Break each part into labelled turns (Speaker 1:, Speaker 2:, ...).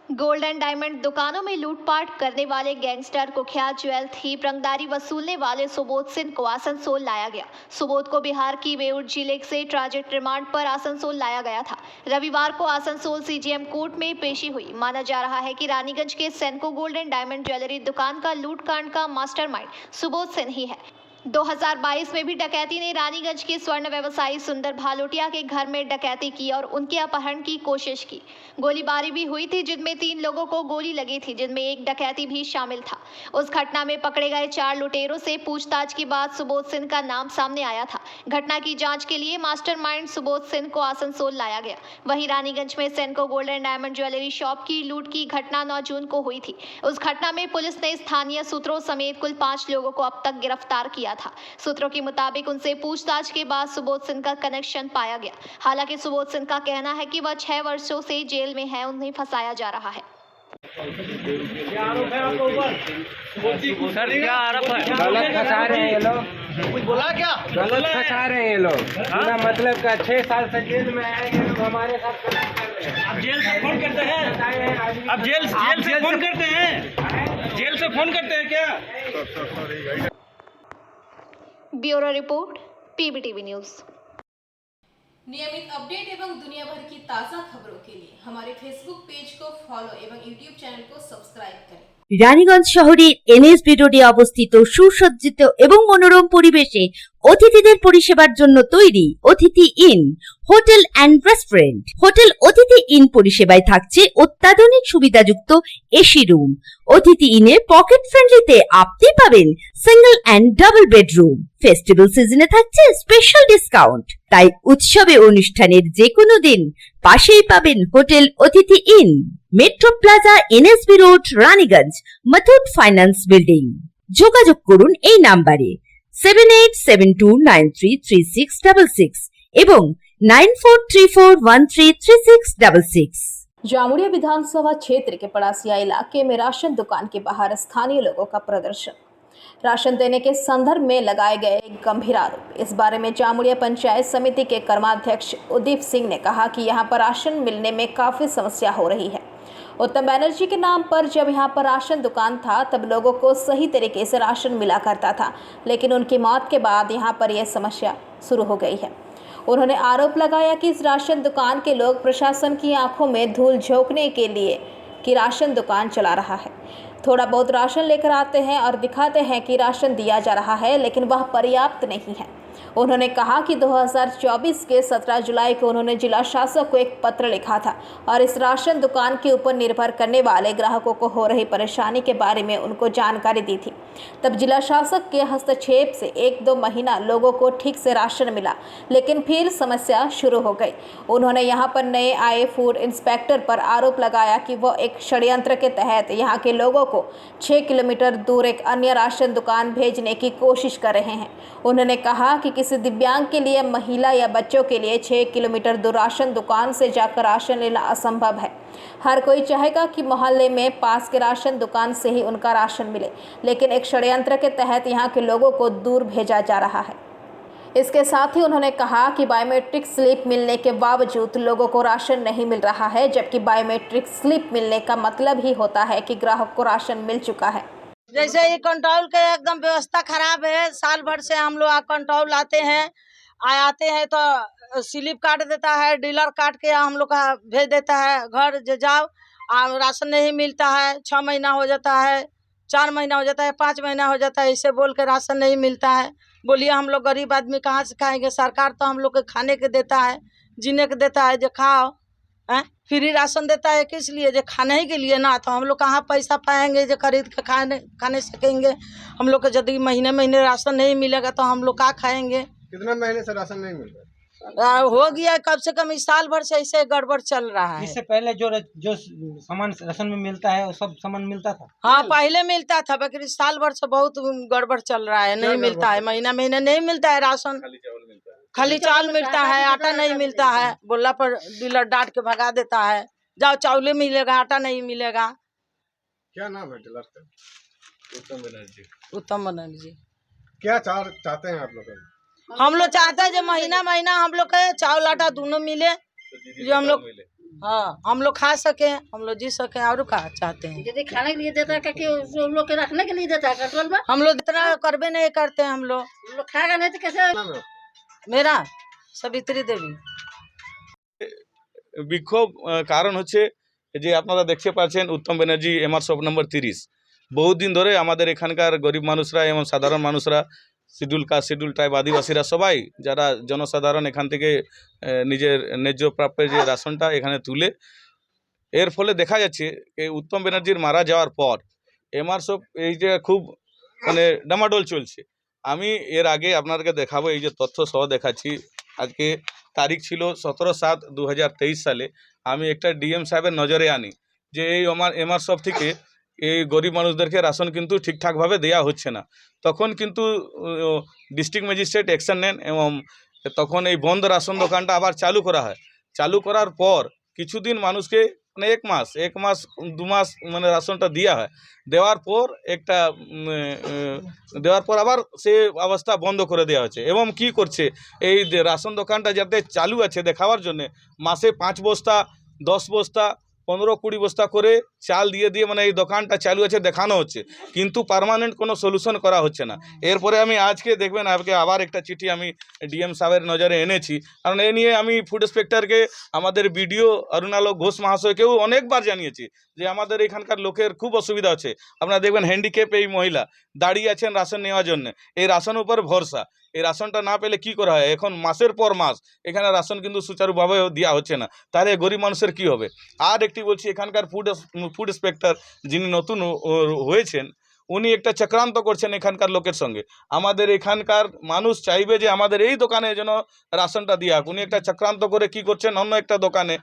Speaker 1: Gold and diamond दुकानों में लूटपाट करने वाले गैंगस्टर कुख्यात ज्वेल थीप रंगदारी वसूलने वाले सुबोध सिंह को आसनसोल लाया गया। सुबोध को बिहार की बेऊर जिले से ट्रांजिट रिमांड पर आसनसोल लाया गया था। रविवार को आसनसोल सीजीएम कोर्ट में पेशी हुई। माना जा रहा है कि रानीगंज के सेनको गोल्ड एंड डायमंड ज्वेलरी दुकान का लूटकांड का मास्टरमाइंड सुबोध सिंह ही है। 2022 में भी डकैती ने रानीगंज के स्वर्ण व्यवसायी सुंदर भालोटिया के घर में डकैती की और उनके अपहरण की कोशिश की। गोलीबारी भी हुई थी, जिनमें 3 लोगों को गोली लगी थी, जिनमें एक डकैती भी शामिल था। उस घटना में पकड़े गए 4 लुटेरों से पूछताछ के बाद सुबोध सिंह का नाम सामने आया था। घटना की जांच के लिए मास्टरमाइंड सुबोध सिंह को आसनसोल लाया गया। वहीं रानीगंज में Senco gold and diamond jewellery shop की लूट की घटना 9 जून को हुई थी। उस घटना में पुलिस ने स्थानीय सूत्रों समेत कुल 5 लोगों को अब तक गिरफ्तार किया था। सूत्रों के मुताबिक उनसे पूछताछ के बाद सुबोध सिंह का कनेक्शन पाया गया। हालांकि सुबोध सिंह का कहना है कि वह 6 वर्षों से जेल में है, उन्हें फंसाया जा रहा है।
Speaker 2: क्या आरोप है आपको ऊपर?
Speaker 3: सर क्या आरोप है?
Speaker 4: गलत फंसा रहे हैं ये लोग।
Speaker 2: कुछ बोला क्या?
Speaker 4: गलत फंसा रहे हैं ये लोग। बिना मतलब का 6 साल से जेल में आए ये लोग हमारे साथ गलत कर रहे हैं।
Speaker 2: आप जेल से फोन करते हैं? आप जेल से फोन करते हैं? जेल से फोन करते हैं क्या?
Speaker 1: Bureau report, PBTV news.
Speaker 5: नियमित अपडेट एवं दुनिया भर की ताज़ा खबरों के लिए हमारे फेसबुक पेज को फॉलो एवं यूट्यूब चैनल को सब्सक्राइब करें।
Speaker 6: রানীগঞ্জ শহরের এনএসবি রোডে অবস্থিত সুসজ্জিত এবং মনোরম পরিবেশে অতিথিদের পরিষেবার জন্য তৈরি অতিথি in hotel and restaurant. Hotel অতিথি ইন পরিষেবায় থাকছে অত্যাধুনিক সুবিধাযুক্ত এসি রুম। অতিথি ইনে পকেট ফ্রেন্ডলিতে আপনি পাবেন single and double bedroom. Festival সিজনে থাকছে স্পেশাল ডিসকাউন্ট। তাই উৎসবে অনুষ্ঠানের যে কোনো দিন পাশেই পাবেন হোটেল অতিথি in, metro plaza, NSB road, Raniganj, Muthoot finance building. যোগাযোগ করুন এই নাম্বারে 7872933666 এবং 9434133666।
Speaker 5: जामुड़िया विधानसभा क्षेत्र के पड़ासिया इलाके में राशन दुकान के बाहर स्थानीय लोगों का प्रदर्शन। राशन देने के संदर्भ में लगाए गए एक गंभीर आरोप। इस बारे में जामुड़िया पंचायत समिति के कर्माध्यक्ष उदीप सिंह ने कहा कि यहां पर राशन मिलने में काफ़ी समस्या हो रही है। उत्तम बनर्जी के नाम पर जब यहां पर राशन दुकान था तब लोगों को सही तरीके से राशन मिला करता था, लेकिन उनकी मौत के बाद यहां पर यह समस्या शुरू हो गई है। उन्होंने आरोप लगाया कि इस राशन दुकान के लोग प्रशासन की आंखों में धूल झोंकने के लिए कि राशन दुकान चला रहा है। थोड़ा बहुत राशन लेकर आते हैं और दिखाते हैं कि राशन दिया जा रहा है, लेकिन वह पर्याप्त नहीं है। उन्होंने कहा कि 2024 के 17 जुलाई को उन्होंने जिला शासक को एक पत्र लिखा था और इस राशन दुकान के ऊपर निर्भर करने वाले ग्राहकों को हो रही परेशानी के बारे में उनको जानकारी दी थी। तब जिला शासक के हस्तक्षेप से 1-2 महीना लोगों को ठीक से राशन मिला, लेकिन फिर समस्या शुरू हो गई। उन्होंने यहाँ पर नए आए फूड इंस्पेक्टर पर आरोप लगाया कि वह एक षड्यंत्र के तहत यहाँ के लोगों को 6 किलोमीटर दूर एक अन्य राशन दुकान भेजने की कोशिश कर रहे हैं। उन्होंने कहा कि किसी दिव्यांग के लिए, महिला या बच्चों के लिए 6 किलोमीटर दूर राशन दुकान से जाकर राशन लेना असंभव है। हर कोई चाहेगा कि मोहल्ले में पास के राशन दुकान से ही उनका राशन मिले, लेकिन एक षड्यंत्र के तहत यहाँ के लोगों को दूर भेजा जा रहा है। इसके साथ ही उन्होंने कहा कि बायोमेट्रिक स्लिप मिलने के बावजूद लोगों को राशन नहीं मिल रहा है, जबकि बायोमेट्रिक स्लिप मिलने का मतलब ही होता है कि ग्राहक को राशन मिल चुका है।
Speaker 7: जैसे ये कंट्रोल के एकदम व्यवस्था खराब है। साल भर से हम लोग कंट्रोल आते हैं तो स्लिप काट देता है, डीलर काट के हम लोग का भेज देता है घर जाओ। राशन नहीं मिलता है, 6 महीना हो जाता है, 4 महीना हो जाता है, 5 महीना हो जाता है, ऐसे बोल के राशन नहीं मिलता है। बोलिए हम लोग गरीब आदमी कहाँ से खाएंगे? सरकार तो हम लोग के खाने के देता है, जीने के देता है, जो खाओ फ्री राशन देता है किस लिए? जो खाने ही के लिए ना। तो हम लोग कहाँ पैसा पाएंगे जो खरीद के खाने सकेंगे? हम लोग को यदि महीने महीने राशन नहीं मिलेगा तो हम लोग क्या खाएंगे?
Speaker 4: कितना महीने से राशन नहीं मिल रहा?
Speaker 7: हो गया कम से कम इस साल भर से ऐसे गड़बड़ चल रहा है।
Speaker 3: इससे पहले जो सामान राशन में मिलता है वो सब सामान मिलता था।
Speaker 7: हाँ पहले मिलता था, लेकिन इस साल भर से बहुत गड़बड़ चल रहा है, नहीं मिलता है, महीना महीने नहीं मिलता है राशन। खाली चावल मिलता है, आटा नहीं मिलता है। बोला पर डीलर डांट के भगा देता है, जाओ चावल मिलेगा, आटा नहीं मिलेगा।
Speaker 4: क्या नाम है डीलर का?
Speaker 7: उत्तम बनर्जी।
Speaker 4: क्या चाहते हैं आप लोग?
Speaker 7: हम लोग चाहते हैं जो महीना महीना हम लोग के चावल आटा दोनों मिले, जो हम लोग हाँ, हम लोग खा सके, हम लोग जी सके, और क्या चाहते हैं।
Speaker 8: यदि खाने के लिए देता है कि उन लोग के रखने के लिए देता है कंट्रोल में,
Speaker 7: हम लोग इतना करबे नहीं करते हैं हम लोग।
Speaker 8: उन लोग खाएगा नहीं तो कैसे।
Speaker 7: मेरा सवित्री देवी।
Speaker 2: বিক্ষোভ কারণ হচ্ছে যে আপনারা দেখতে পাচ্ছেন উত্তম ব্যানার্জি এমআর শপ নম্বর 30 বহুদিন ধরে আমাদের এখানকার গরিব মানুষরা এবং সাধারণ মানুষরা শিডিউল কাস্ট শিডিউল ট্রাইব আদিবাসীরা সবাই যারা জনসাধারণ এখান থেকে নিজের ন্যায্য প্রাপ্যের যে রাশনটা এখানে তুলে এর ফলে দেখা যাচ্ছে এই উত্তম ব্যানার্জির মারা যাওয়ার পর এমআর শপ এই যে খুব মানে ডামাডোল চলছে। আমি এর আগে আপনাদেরকে দেখাবো, এই যে তথ্য সহ দেখাচ্ছি। আজকে তারিখ ছিল 17/7/2023 সালে। আমি একটা ডিএম সাহেবের নজরে আনি যে এই এমআর শপ থেকে এই গরিব মানুষদেরকে রাশন কিন্তু ঠিকঠাকভাবে দেওয়া হচ্ছে না। তখন কিন্তু ডিস্ট্রিক্ট ম্যাজিস্ট্রেট অ্যাকশন নেন এবং তখন এই বন্ধ রাশন দোকানটা আবার চালু করা হয়। চালু করার পর কিছুদিন মানুষকে মানে এক মাস 2 মাস মানে রাশনটা দেওয়া হয়। দেওয়ার পর আবার সে অবস্থা বন্ধ করে দেওয়া হচ্ছে। এবং কি করছে এই রাশন দোকানটা যাতে চালু আছে দেখাবার জন্যে মাসে 5 বস্তা 10 বস্তা 15-20 বস্তা করে চাল দিয়ে মানে এই দোকানটা চালু আছে দেখানো হচ্ছে, কিন্তু পার্মানেন্ট কোনো সলিউশন করা হচ্ছে না। এরপরে আমি আজকে দেখবেন আবার একটা চিঠি আমি ডিএম সাহেবের নজরে এনেছি, কারণ এ নিয়ে আমি ফুড ইন্সপেক্টরকে আমাদের বিডিও অরুণালোক ঘোষ মহাশয়কেও অনেকবার জানিয়েছি যে আমাদের এখানকার লোকের খুব অসুবিধা হচ্ছে। আপনারা দেখবেন হ্যান্ডিক্যাপ এই মহিলা দাঁড়িয়ে আছেন রাশন নেওয়ার জন্য, এই রাশন উপর ভরসা। এই রাশনটা না পেলে কি করা হয়, এখন মাসের পর মাস এখানে রাশন কিন্তু সুচারুভাবে দেওয়া হচ্ছে না, তাহলে গরিব মানুষের কি হবে। আর একটি বলছি, এখানকার ফুড ইন্সপেক্টর যিনি নতুন হয়েছেন উনি একটা চক্রান্ত করছেন এখানকার লোকের সঙ্গে। আমাদের এখানকার মানুষ চাইবে যে আমাদের এই দোকানে যেন রাশনটা দেওয়া হোক। উনি একটা চক্রান্ত করে কি করছেন, অন্য একটা দোকানে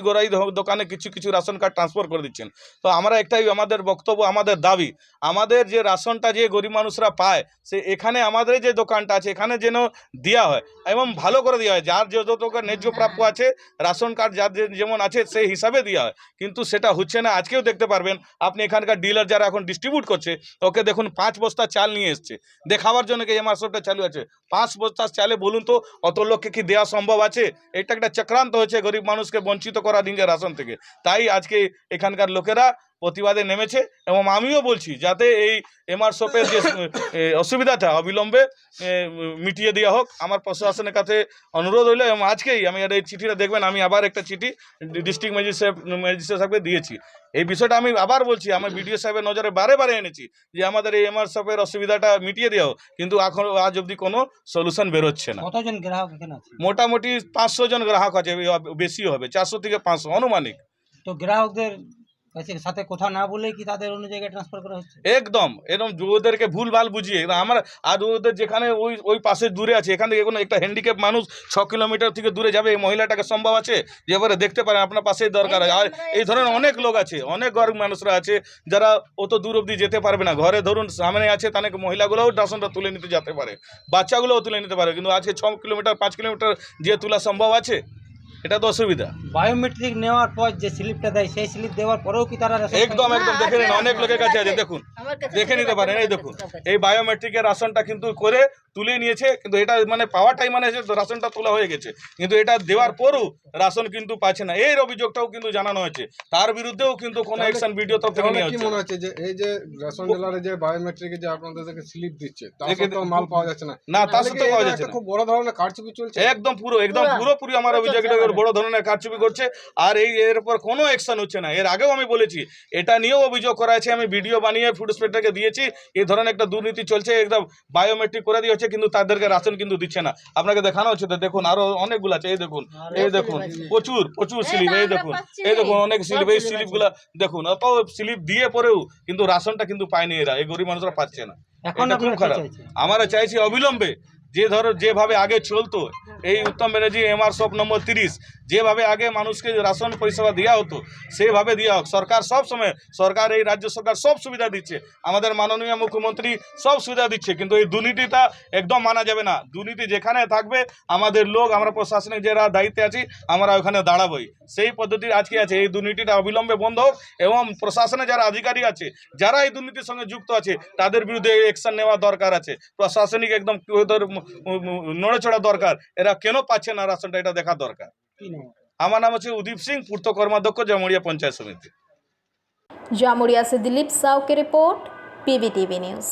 Speaker 2: গোরাই দোকানে কিছু রাশন কার্ড ট্রান্সফার করে দিচ্ছেন। তো আমরা একটাই আমাদের বক্তব্য, আমাদের দাবি, আমাদের যে রাশনটা যে গরিব মানুষরা পায় সে এখানে আমাদের যে দোকানটা আছে এখানে যেন দেওয়া হয় এবং ভালো করে দেওয়া হয়। যার যত ন্যায্য প্রাপ্য আছে রাশন কার্ড যার যেমন আছে সেই হিসাবে দেওয়া হয়, কিন্তু সেটা হচ্ছে না। আজকেও দেখতে পারবেন আপনি এখানকার ডিলার যারা এখন ডিস্ট্রিবিউট করছে ওকে দেখুন 5 বস্তা চাল নিয়ে এসছে দেখাবার জন্য কি এমআর শপটা চালু আছে। 5 বস্তা চালে বলুন তো অত লোককে কি দেওয়া সম্ভব আছে? এটা একটা চক্রান্ত হয়েছে গরিব মানুষকে বঞ্চিত করা দিনকে রাশন থেকে। তাই আজকে এখানকার লোকেরা প্রতিবাদে নেমেছে এবং আমিও বলছি যাতে এই এমআর শপের যে অসুবিধাটা অবিলম্বে মিটিয়ে দেওয়া হোক। আমার প্রশাসনের কাছে অনুরোধ হইলো এবং আজকেই আমি এই চিঠিটা দেখবেন আমি আবার একটা চিঠি ডিস্ট্রিক্ট ম্যাজিস্ট্রেট সাহেবকে দিয়েছি। এই বিষয়টা আমি আবার বলছি, আমি বিডিও সাহেবের নজরে বারে এনেছি যে আমাদের এই এমআর শপের অসুবিধাটা মিটিয়ে দেওয়া হোক, কিন্তু এখন আজ অবধি কোনো সলিউশন বেরোচ্ছে না।
Speaker 3: কতজন গ্রাহক এখানে আছে?
Speaker 2: মোটামুটি 500 জন গ্রাহক আছে, বেশি হবে 400 থেকে 500 অনুমানিক।
Speaker 3: তো গ্রাহকদের সাথে কথা না বলে কি তাদের অন্য জায়গায় ট্রান্সফার করা হচ্ছে?
Speaker 2: একদম ওদেরকে ভুলভাল বুঝিয়ে আমার আর ওদের যেখানে ওই পাশে দূরে আছে এখান থেকে কোনো একটা হ্যান্ডিক্যাপ মানুষ 6 কিলোমিটার থেকে দূরে যাবে এই মহিলাটাকে সম্ভব আছে যে এবারে দেখতে পারেন আপনার পাশেই দরকার আছে। আর এই ধরনের অনেক লোক আছে, অনেক গরিব মানুষরা আছে যারা অত দূর অবধি যেতে পারবে না। ঘরে ধরুন সামনে আছে তাহলে মহিলাগুলোও রাশনটা তুলে নিতে যেতে পারে, বাচ্চাগুলোও তুলে নিতে পারে, কিন্তু আজকে 6 কিলোমিটার 5 কিলোমিটার যে তোলা সম্ভব আছে, এটা তো অসুবিধা।
Speaker 3: বায়োমেট্রিক নেওয়ার পর যে স্লিপটা দেয় সেই স্লিপ দেওয়ার পরেও কি তারা
Speaker 2: একদম দেখে নিন, অনেক লোকের কাছে আছে, দেখুন দেখে নিতে পারেন। এই দেখুন এই বায়োমেট্রিকের রাশনটা কিন্তু করে তুলে নিয়েছে, কিন্তু এটা মানে পাওয়ার টাইম মানে রাশনটা তোলা হয়ে গেছে, কিন্তু এটা দেওয়ার পরও রাশন কিন্তু পাচ্ছে না। এর অভিযোগটাও কিন্তু জানানো হয়েছে, তার বিরুদ্ধেও কিন্তু কোনো অ্যাকশন ভিডিও তরফ থেকে নেওয়া
Speaker 9: কি মনে হচ্ছে যে এই যে রেশন ডিলারে যে বায়োমেট্রিকে যে আপনাদেরকে স্লিপ দিচ্ছে তার সাথেও মাল পাওয়া যাচ্ছে না,
Speaker 2: না তার সাথে পাওয়া যাচ্ছে না।
Speaker 9: খুব বড় ধরনের কারচুপি চলছে,
Speaker 2: একদম পুরোপুরি আমার অভিযোগ এটা বড় ধরনের কারচুপি করছে। আর এর উপর কোনো অ্যাকশন হচ্ছে না। এর আগেও আমি বলেছি, এটা নিয়েও অভিযোগ করা আছে, আমি ভিডিও বানিয়ে ফুড ইন্সপেক্টরকে দিয়েছি। এই ধরনের একটা দুর্নীতি চলছে, একদম বায়োমেট্রিক করে দিয়ে হচ্ছে কিন্তু তাদেরকে রাশন কিন্তু দিচ্ছে না। আপনাকে দেখানো হচ্ছে তো, দেখুন আরো অনেকগুলো আছে, এই দেখুন প্রচুর স্লিপ, এই দেখুন অনেক স্লিপ, এই স্লিপগুলো দেখুন, অত স্লিপ দিয়ে পরেও কিন্তু রাশনটা কিন্তু পায়নি এরা, এই গরিব মানুষরা পাচ্ছে না। এটা খুব খারাপ। আমরা চাইছি অবিলম্বে যেভাবে আগে চলতো এই উত্তম ব্যানার্জি এমআর শপ নম্বর 30 যেভাবে আগে মানুষকে রাশন পরিষেবা দেওয়া হতো সেভাবে দেওয়া হোক। সরকার এই রাজ্য সরকার সব সুবিধা দিচ্ছে, আমাদের মাননীয় মুখ্যমন্ত্রী সব সুবিধা দিচ্ছে, কিন্তু এই দুর্নীতিটা একদম মানা যাবে না। দুর্নীতি যেখানে থাকবে আমাদের লোক, আমরা প্রশাসনিক যারা দায়িত্বে আছি আমরা ওখানে দাঁড়াবোই। সেই পদ্ধতি আজকে আছে, এই দুর্নীতিটা অবিলম্বে বন্ধ হোক এবং প্রশাসনে যারা আধিকারিক আছে যারা এই দুর্নীতির সঙ্গে যুক্ত আছে তাদের বিরুদ্ধে অ্যাকশন নেওয়া দরকার আছে। প্রশাসনিক একদম নড়েচড়া দরকার, এরা কেন পাচ্ছে না রাশনটা এটা দেখা দরকার। আমার নাম হচ্ছে উদীপ সিং, পূর্ত কর্মাধ্যক্ষ জামুড়িয়া পঞ্চায়েত সমিতি।
Speaker 5: जामुड़िया से दिलीप साव की रिपोर्ट, पीवीटीवी न्यूज।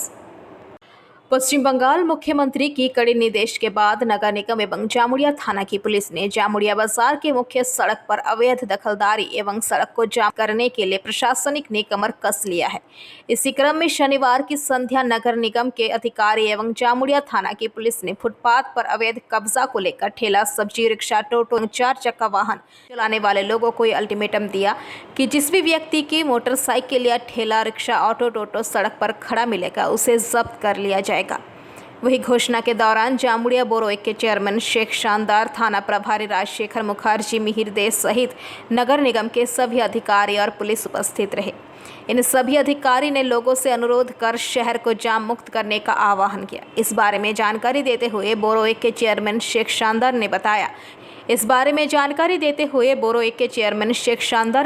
Speaker 5: पश्चिम बंगाल मुख्यमंत्री की कड़े निर्देश के बाद नगर निगम एवं जामुड़िया थाना की पुलिस ने जामुड़िया बाजार के मुख्य सड़क पर अवैध दखलदारी एवं सड़क को जाम करने के लिए प्रशासनिक ने कमर कस लिया है। इसी क्रम में शनिवार की संध्या नगर निगम के अधिकारी एवं जामुड़िया थाना की पुलिस ने फुटपाथ पर अवैध कब्जा को लेकर ठेला, सब्जी, रिक्शा, टोटो, 4 चक्का वाहन चलाने वाले लोगों को अल्टीमेटम दिया कि जिस भी व्यक्ति की मोटरसाइकिल या ठेला, रिक्शा, ऑटो, टोटो सड़क पर खड़ा मिलेगा उसे जब्त कर लिया जाएगा। वही घोषणा के दौरान जामुड़िया बोरोइक के चेयरमैन शेख शानदार, थाना प्रभारी राजशेखर मुखर्जी, मिहिर देश सहित नगर निगम के सभी अधिकारी और पुलिस उपस्थित रहे। इन सभी अधिकारी ने लोगों से अनुरोध कर शहर को जाम मुक्त करने का आह्वान किया। इस बारे में जानकारी देते हुए बोरोइक के चेयरमैन शेख शानदार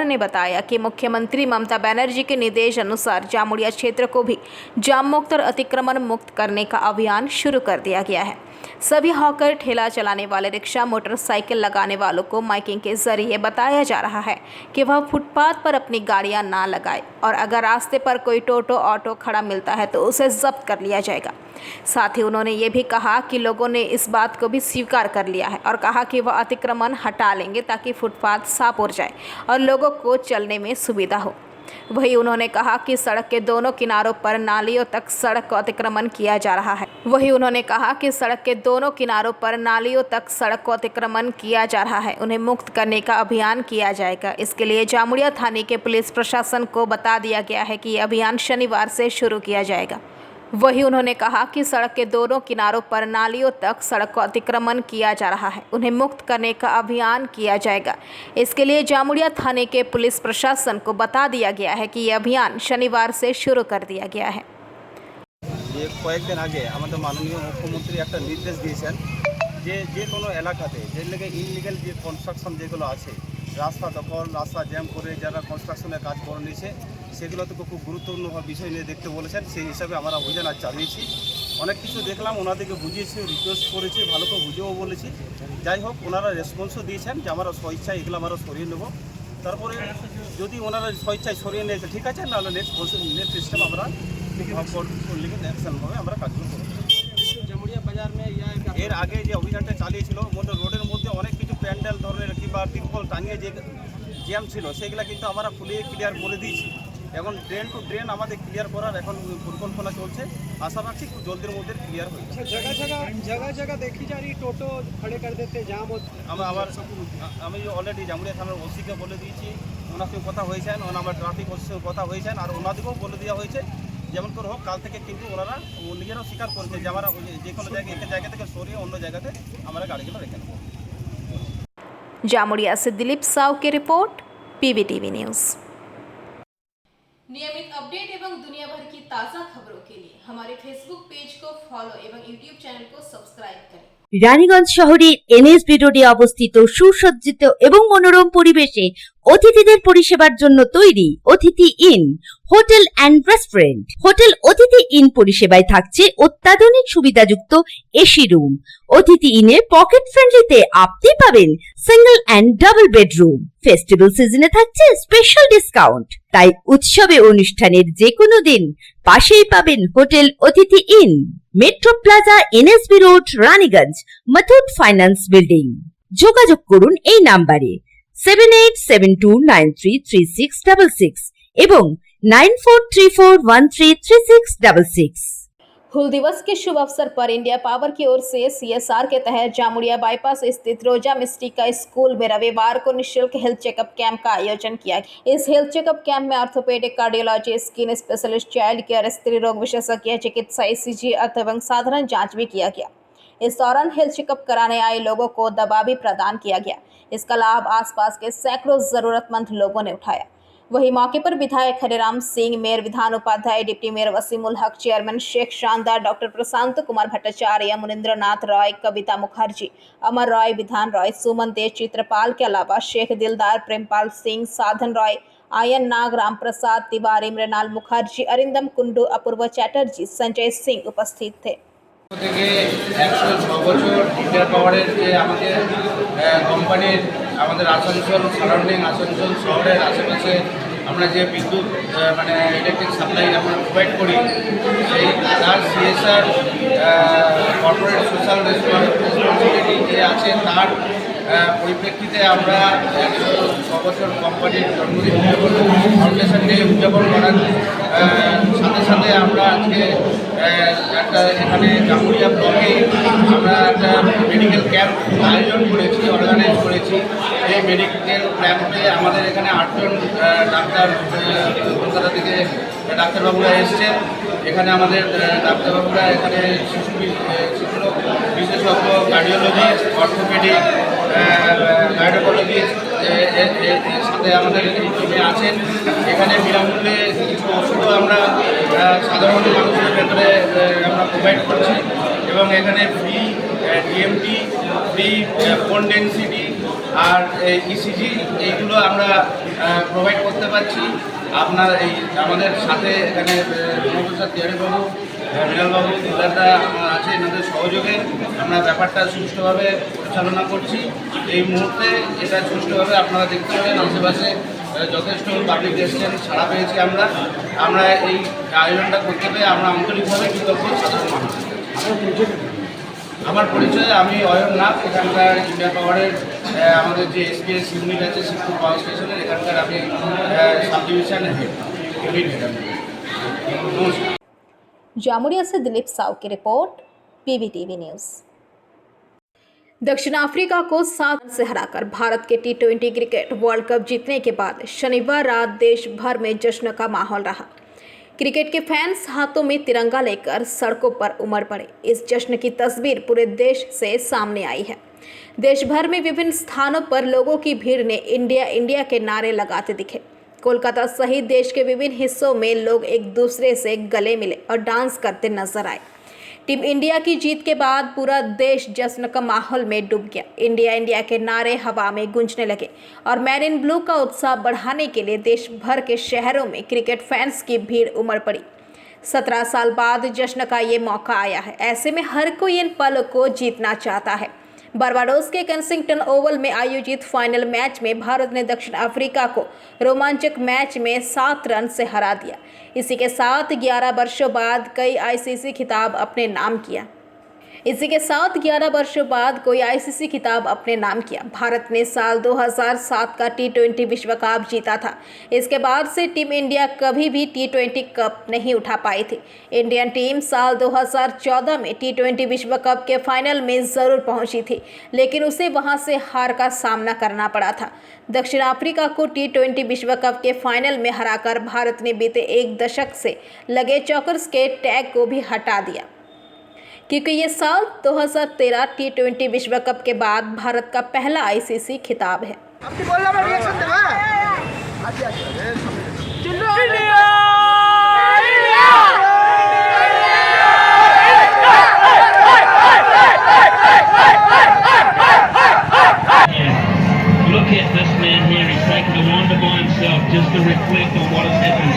Speaker 5: ने बताया कि मुख्यमंत्री ममता बनर्जी के निर्देश अनुसार जामुड़िया क्षेत्र को भी जाम मुक्त और अतिक्रमण मुक्त करने का अभियान शुरू कर दिया गया है। सभी हॉकर, ठेला चलाने वाले, रिक्शा, मोटरसाइकिल लगाने वालों को माइकिंग के जरिए बताया जा रहा है कि वह फुटपाथ पर अपनी गाड़ियां ना लगाए और अगर रास्ते पर कोई टोटो, ऑटो खड़ा मिलता है तो उसे जब्त कर लिया जाएगा। साथ ही उन्होंने ये भी कहा कि लोगों ने इस बात को भी स्वीकार कर लिया है और कहा कि वह अतिक्रमण हटा लेंगे ताकि फुटपाथ साफ हो जाए और लोगों को चलने में सुविधा हो। वही उन्होंने कहा कि सड़क के दोनों किनारों पर नालियों तक सड़क को अतिक्रमण किया जा रहा है। उन्हें मुक्त करने का अभियान किया जाएगा। इसके लिए जामुड़िया थाने के पुलिस प्रशासन को बता दिया गया है कि यह अभियान शनिवार से शुरू किया जाएगा। वही उन्होंने कहा कि सड़क के दोनों किनारों पर नालियों तक सड़क को अतिक्रमण किया जा रहा है। उन्हें मुक्त करने का अभियान किया जाएगा। इसके लिए जामुड़िया थाने के पुलिस प्रशासन को बता दिया गया है कि यह अभियान शनिवार से शुरू कर दिया गया है।
Speaker 10: যে কয়েকদিন আগে আমাদের মাননীয় মুখ্যমন্ত্রী একটা নির্দেশ দিয়েছেন যে কোনো এলাকাতে যে লেগে ইনলিগাল যে কনস্ট্রাকশন যেগুলো আছে, রাস্তা দখল, রাস্তা জ্যাম করে যারা কনস্ট্রাকশনের কাজ করে নিয়েছে, সেগুলোতে খুব গুরুত্বপূর্ণ বিষয় নিয়ে দেখতে বলেছেন। সেই হিসাবে আমরা অভিযান আজ চালিয়েছি। অনেক কিছু দেখলাম, ওনাদেরকে বুঝিয়েছি, রিকোয়েস্ট করেছি, ভালো করে বুঝেও বলেছি। যাই হোক, ওনারা রেসপন্সও দিয়েছেন যে আমরা স্বেচ্ছায় এগুলো আমরা সরিয়ে নেব। তারপরে যদি ওনারা স্বেচ্ছায় সরিয়ে নিয়েছে ঠিক আছে, নাহলে নেক্সট সিস্টেম আমরা অ্যাকশনভাবে আমরা কাজগুলো করব। জামুড়িয়া বাজার এর আগে যে অভিযানটা চালিয়েছিল, রোডের মধ্যে অনেক কিছু প্যান্ডেল ধরনের কিংবা টিরপল টাঙিয়ে যে জ্যাম ছিল সেগুলো কিন্তু আমরা খুলে ক্লিয়ার করে দিয়েছি। এখন ড্রেন টু ড্রেন আমাদের ক্লিয়ার করার এখন পরিকল্পনা চলছে। আশা রাখছি খুব জলদির মধ্যে ক্লিয়ার হয়ে যাবে।
Speaker 3: जगह देखी जा रही टोटो खड़े कर देते जाम
Speaker 10: আমি অলরেডি জামুড়িয়া থানার ওসিকে বলে দিয়েছি, ওনার সঙ্গে কথা হয়েছেন, আমার ট্রাফিক ওসির সঙ্গে কথা হয়েছেন, আর ওনাদেরকেও বলে দেওয়া হয়েছে যেমন করে হোক কাল থেকে কিন্তু ওনারা নিজেরাও স্বীকার করেছে যে আমরা যে কোনো জায়গা থেকে সরিয়ে অন্য জায়গাতে আমরা গাড়িগুলো রেখে নেব।
Speaker 5: जामुड़िया से दिलीप साव की रिपोर्ट, पीवीटीवी न्यूज। नियमित अपडेट एवं दुनिया भर की ताज़ा खबरों के लिए हमारे फेसबुक पेज को फॉलो एवं यूट्यूब चैनल को सब्सक्राइब करें।
Speaker 6: রানীগঞ্জ শহরের এনএসবি রোডে অবস্থিত সুসজ্জিত এবং মনোরম পরিবেশে অতিথিদের পরিষেবার জন্য তৈরি অতিথি in hotel and restaurant. Hotel অতিথি ইন পরিষেবায় থাকছে অত্যাধুনিক সুবিধাযুক্ত এসি রুম। অতিথি ইনে পকেট ফ্রেন্ডলিতে আপনি পাবেন single and double bedroom. Festival সিজনে থাকছে স্পেশাল ডিসকাউন্ট। তাই উৎসবে অনুষ্ঠানের যে কোনো দিন পাশেই পাবেন হোটেল অতিথি in, metro plaza, NSB road, Raniganj, Muthoot finance building. যোগাযোগ করুন এই নাম্বারে 7872933666 এবং 9434133666।
Speaker 5: हुल दिवस के शुभ अवसर पर इंडिया पावर की ओर से सीएसआर के तहत जामुड़िया बाईपास स्थित रोजा मिस्टिका स्कूल में रविवार को निःशुल्क हेल्थ चेकअप कैंप का आयोजन किया गया। इस हेल्थ चेकअप कैंप में orthopaedic, cardiology, skin specialist, child care, स्त्री रोग विशेषज्ञ चिकित्सा, ईसीजी एवं साधारण जांच भी किया गया। इस दौरान हेल्थ चेकअप कराने आए लोगों को दवा भी प्रदान किया गया। इसका लाभ आसपास के सैकड़ों जरूरतमंद लोगों ने उठाया। वही मौके पर विधायक हरिराम सिंह, मेयर विधान उपाध्याय, डिप्टी मेयर वसीमुल हक, चेयरमैन शेख शानदार, डॉक्टर प्रशांत कुमार भट्टाचार्य, मुनिंद्र नाथ रॉय, कविता मुखर्जी, अमर रॉय, विधान रॉय, सुमन देव, चित्रपाल के अलावा शेख दिलदार, प्रेमपाल सिंह, साधन रॉय, आयन नाग, राम प्रसाद तिवारी, मृणाल मुखर्जी, अरिंदम कुंडू, अपूर्व चैटर्जी, संजय सिंह उपस्थित थे।
Speaker 11: থেকে 106 বছর ইন্ডিয়া পাওয়ারের যে আমাদের কোম্পানির আমাদের আসানসোল সারাউন্ডিং আসানসোল শহরের আশেপাশে আমরা যে বিদ্যুৎ মানে ইলেকট্রিক সাপ্লাই আমরা প্রোভাইড করি সেই তার সিএসআর কর্পোরেট সোশ্যাল রেসপন্সিবিলিটি যে আছে তার পরিপ্রেক্ষিতে আমরা 106 বছর কোম্পানির জন্মদিন ফাউন্ডেশন ডে উদযাপন করার সাথে সাথে আমরা আজকে একটা এখানে জামুরিয়া ব্লকে আমরা একটা মেডিকেল ক্যাম্প আয়োজন করেছি, অর্গানাইজ করেছি। এই মেডিকেল ক্যাম্পে আমাদের এখানে 8 জন ডাক্তার কলকাতা থেকে ডাক্তারবাবুরা এসছেন। এখানে আমাদের ডাক্তারবাবুরা এখানে শিশু বিশেষজ্ঞ, কার্ডিওলজিস্ট, অর্থোপেডিক, গাইনোকোলজিস্ট সাথে আমাদের এই টিমে আছেন। এখানে বিনামূল্যে কিছু ওষুধও আমরা সাধারণ মানুষের ভেতরে আমরা প্রোভাইড করছি এবং এখানে ফ্রি ডিএমটি, ফ্রি বোন ডেনসিটি আর ইসিজি এইগুলো আমরা প্রোভাইড করতে পারছি। আপনার এই আমাদের সাথে এখানে প্রফেসর তিওয়ারিবাবু, মৃণালবাবু, দুলারদা আছে, এনাদের সহযোগে আমরা ব্যাপারটা সুষ্ঠুভাবে পরিচালনা করছি। এই মুহূর্তে এটা সুষ্ঠুভাবে আপনারা দেখতে পারেন আশেপাশে যথেষ্ট পাবলিক এসছেন, ছাড়া পেয়েছি আমরা এই আয়োজনটা করতে পেরে আমরা আন্তরিকভাবে কৃতজ্ঞ সাধারণ মানুষ। আমার পরিচয়, আমি অয়ন নাথ, এখানকার ইন্ডিয়া পাওয়ারের আমাদের যে এসপিএস ইউনিট আছে শিবপুর পাওয়ার স্টেশনের এখানকার আমি sub division head, unit head. নমস্কার।
Speaker 5: जामुरिया से दिलीप साव की रिपोर्ट, पीवीटीवी न्यूज। दक्षिण अफ्रीका को 7 रन से हराकर भारत के T20 क्रिकेट वर्ल्ड कप जीतने के बाद शनिवार रात देश भर में जश्न का माहौल रहा। क्रिकेट के फैंस हाथों में तिरंगा लेकर सड़कों पर उमड़ पड़े। इस जश्न की तस्वीर पूरे देश से सामने आई है। देश भर में विभिन्न स्थानों पर लोगों की भीड़ ने इंडिया इंडिया के नारे लगाते दिखे। कोलकाता सहित देश के विभिन्न हिस्सों में लोग एक दूसरे से गले मिले और डांस करते नजर आए। टीम इंडिया की जीत के बाद पूरा देश जश्न का माहौल में डूब गया। इंडिया इंडिया के नारे हवा में गूंजने लगे और मैन इन ब्लू का उत्साह बढ़ाने के लिए देश भर के शहरों में क्रिकेट फैंस की भीड़ उमड़ पड़ी। 17 साल बाद जश्न का ये मौका आया है। ऐसे में हर कोई इन पल को जीतना चाहता है। बारबाडोस के केंसिंगटन ओवल में आयोजित फाइनल मैच में भारत ने दक्षिण अफ्रीका को रोमांचक मैच में 7 रन से हरा दिया। इसी के साथ 11 वर्षों बाद कोई आईसीसी खिताब अपने नाम किया। भारत ने साल 2007 का T20 विश्व कप जीता था। इसके बाद से टीम इंडिया कभी भी T20 कप नहीं उठा पाई थी। इंडियन टीम साल 2014 में T20 विश्व कप के फाइनल में ज़रूर पहुंची थी, लेकिन उसे वहां से हार का सामना करना पड़ा था। दक्षिण अफ्रीका को T20 विश्व कप के फाइनल में हराकर भारत ने बीते 1 दशक से लगे चौकर्स के टैग को भी हटा दिया, क्योंकि ये साल 2013 T20 विश्व कप के बाद भारत का पहला आईसीसी खिताब है।
Speaker 12: Look at this man here, he's taken a wander by himself just to reflect on what has happened.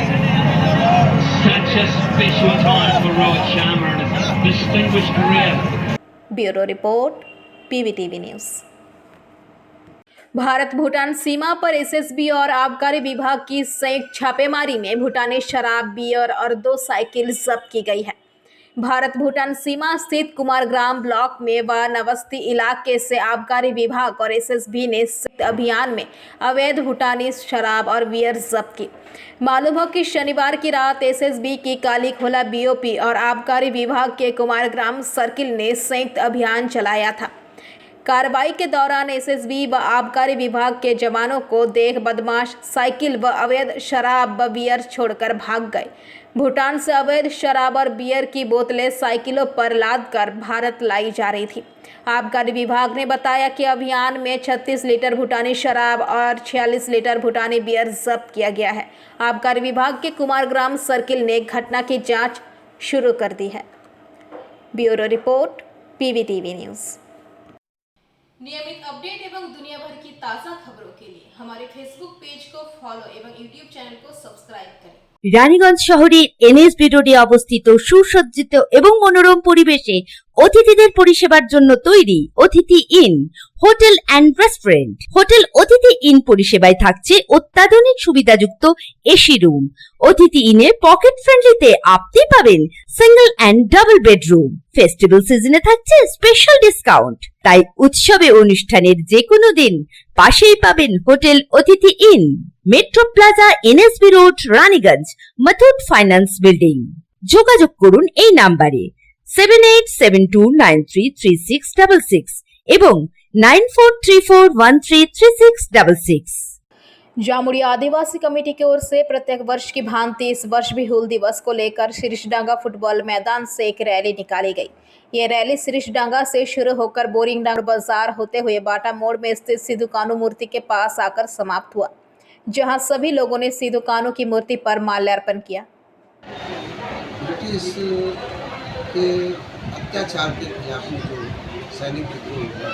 Speaker 12: Such a special time for Rohit Sharma and his distinguished career.
Speaker 5: Bureau report, PVTV news. Bharat Bhutan सीमा पर SSB और आबकारी विभाग की संयुक्त छापेमारी में भूटानी शराब, बियर और 2 साइकिल जब्त की गई है। भारत भूटान सीमा स्थित कुमारग्राम ब्लॉक में व नवस्ती इलाके से आबकारी विभाग और एसएसबी ने संयुक्त अभियान में अवैध भूटानी शराब और बियर जब्त की। मालूम हो कि शनिवार की रात एसएसबी की काली खोला बीओपी और आबकारी विभाग के कुमारग्राम सर्किल ने संयुक्त अभियान चलाया था। कार्रवाई के दौरान एसएसबी व आबकारी विभाग के जवानों को देख बदमाश साइकिल व अवैध शराब व बियर छोड़कर भाग गए। भूटान से अवैध शराब और बियर की बोतलें साइकिलों पर लादकर भारत लाई जा रही थी। आबकारी विभाग ने बताया कि अभियान में 36 लीटर भूटानी शराब और 46 लीटर भूटानी बियर जब्त किया गया है। आबकारी विभाग के कुमारग्राम सर्किल ने घटना की जांच शुरू कर दी है। Bureau report, PVTV news. नियमित अपडेट एवं दुनिया भर की ताज़ा खबरों के लिए हमारे फेसबुक पेज को फॉलो एवं यूट्यूब चैनल को सब्सक्राइब करें।
Speaker 6: রানীগঞ্জ শহরের NSB রোডে অবস্থিত সুসজ্জিত এবং মনোরম পরিবেশে অতিথিদের পরিষেবার জন্য তৈরি অতিথি in hotel and restaurant. Hotel অতিথি ইন পরিষেবায় থাকছে অত্যাধুনিক সুবিধাযুক্ত এসি রুম। অতিথি ইনে পকেট ফ্রেন্ডলিতে আপনি পাবেন single and double bedroom. Festival সিজনে থাকছে স্পেশাল ডিসকাউন্ট। তাই উৎসবে অনুষ্ঠানের যে কোনো দিন পাশেই পাবেন হোটেল অতিথি in, metro plaza, NSB road, Raniganj, Muthoot finance building. যোগাযোগ করুন এই নাম্বারে 7872933666 এবং 9434133666।
Speaker 5: जामुड़िया आदिवासी कमेटी की ओर से प्रत्येक वर्ष की भांति इस वर्ष भी हूल दिवस को लेकर सिरिशडांगा फुटबॉल मैदान से एक रैली निकाली गई। ये रैली सिरिशडांगा से शुरू होकर बोरिंगडांग बाजार होते हुए बाटा मोड़ में स्थित सिद्धू कानू मूर्ति के पास आकर समाप्त हुआ, जहां सभी लोगों ने सिद्धू कानू की मूर्ति पर माल्यार्पण किया।
Speaker 13: ब्रिटिश के अत्याचार के खिलाफ में जो सैनिक विद्रोह हुआ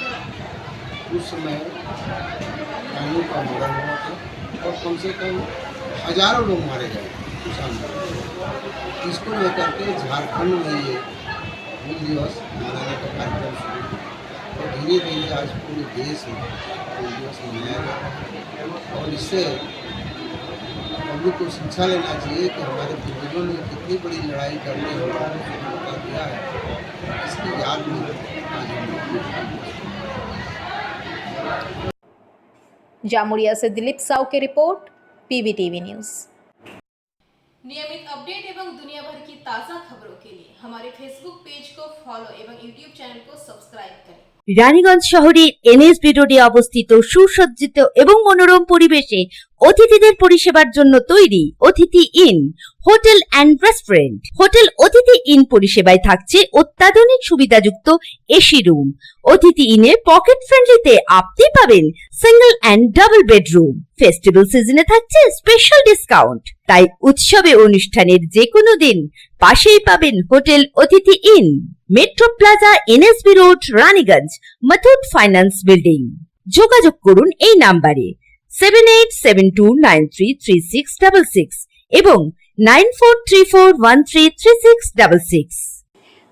Speaker 13: उस समय कानून का मर्डर हुआ था और कम से कम हजारों लोग मारे गए उस आंदोलन में। इसको लेकर के झारखंड में ये हूल दिवस मनाने का कार्यक्रम शुरू हुआ और धीरे धीरे आज पूरे देश में हूल दिवस मनाया जा रहा है। और इससे पब्लिक को शिक्षा लेना चाहिए कि हमारे पूर्वजों ने कितनी बड़ी लड़ाई करके हमारा स्वतंत्रता दिया है, इसकी याद में आज हम
Speaker 5: जामुड़िया से दिलीप साव की रिपोर्ट, पीवीटीवी न्यूज।
Speaker 14: नियमित अपडेट एवं दुनिया भर की ताज़ा खबरों के लिए हमारे फेसबुक पेज को फॉलो एवं यूट्यूब चैनल को सब्सक्राइब करें।
Speaker 6: রানীগঞ্জ শহরের এনএসবি রোডে অবস্থিত সুসজ্জিত এবং মনোরম পরিবেশে অতিথিদের পরিষেবার জন্য তৈরি অতিথি in hotel and restaurant. Hotel অতিথি ইন পরিষেবায় থাকছে অত্যাধুনিক সুবিধাযুক্ত এসি রুম। অতিথি ইনে পকেট ফ্রেন্ডলিতে আপনি পাবেন single and double bedroom. Festival সিজনে থাকছে স্পেশাল ডিসকাউন্ট। তাই উৎসবে অনুষ্ঠানের যে কোনো দিন পাশেই পাবেন হোটেল অতিথি in, metro plaza, NSB road, Raniganj, Muthoot finance building. যোগাযোগ করুন এই নাম্বারে 7872933666 এবং 9434133666।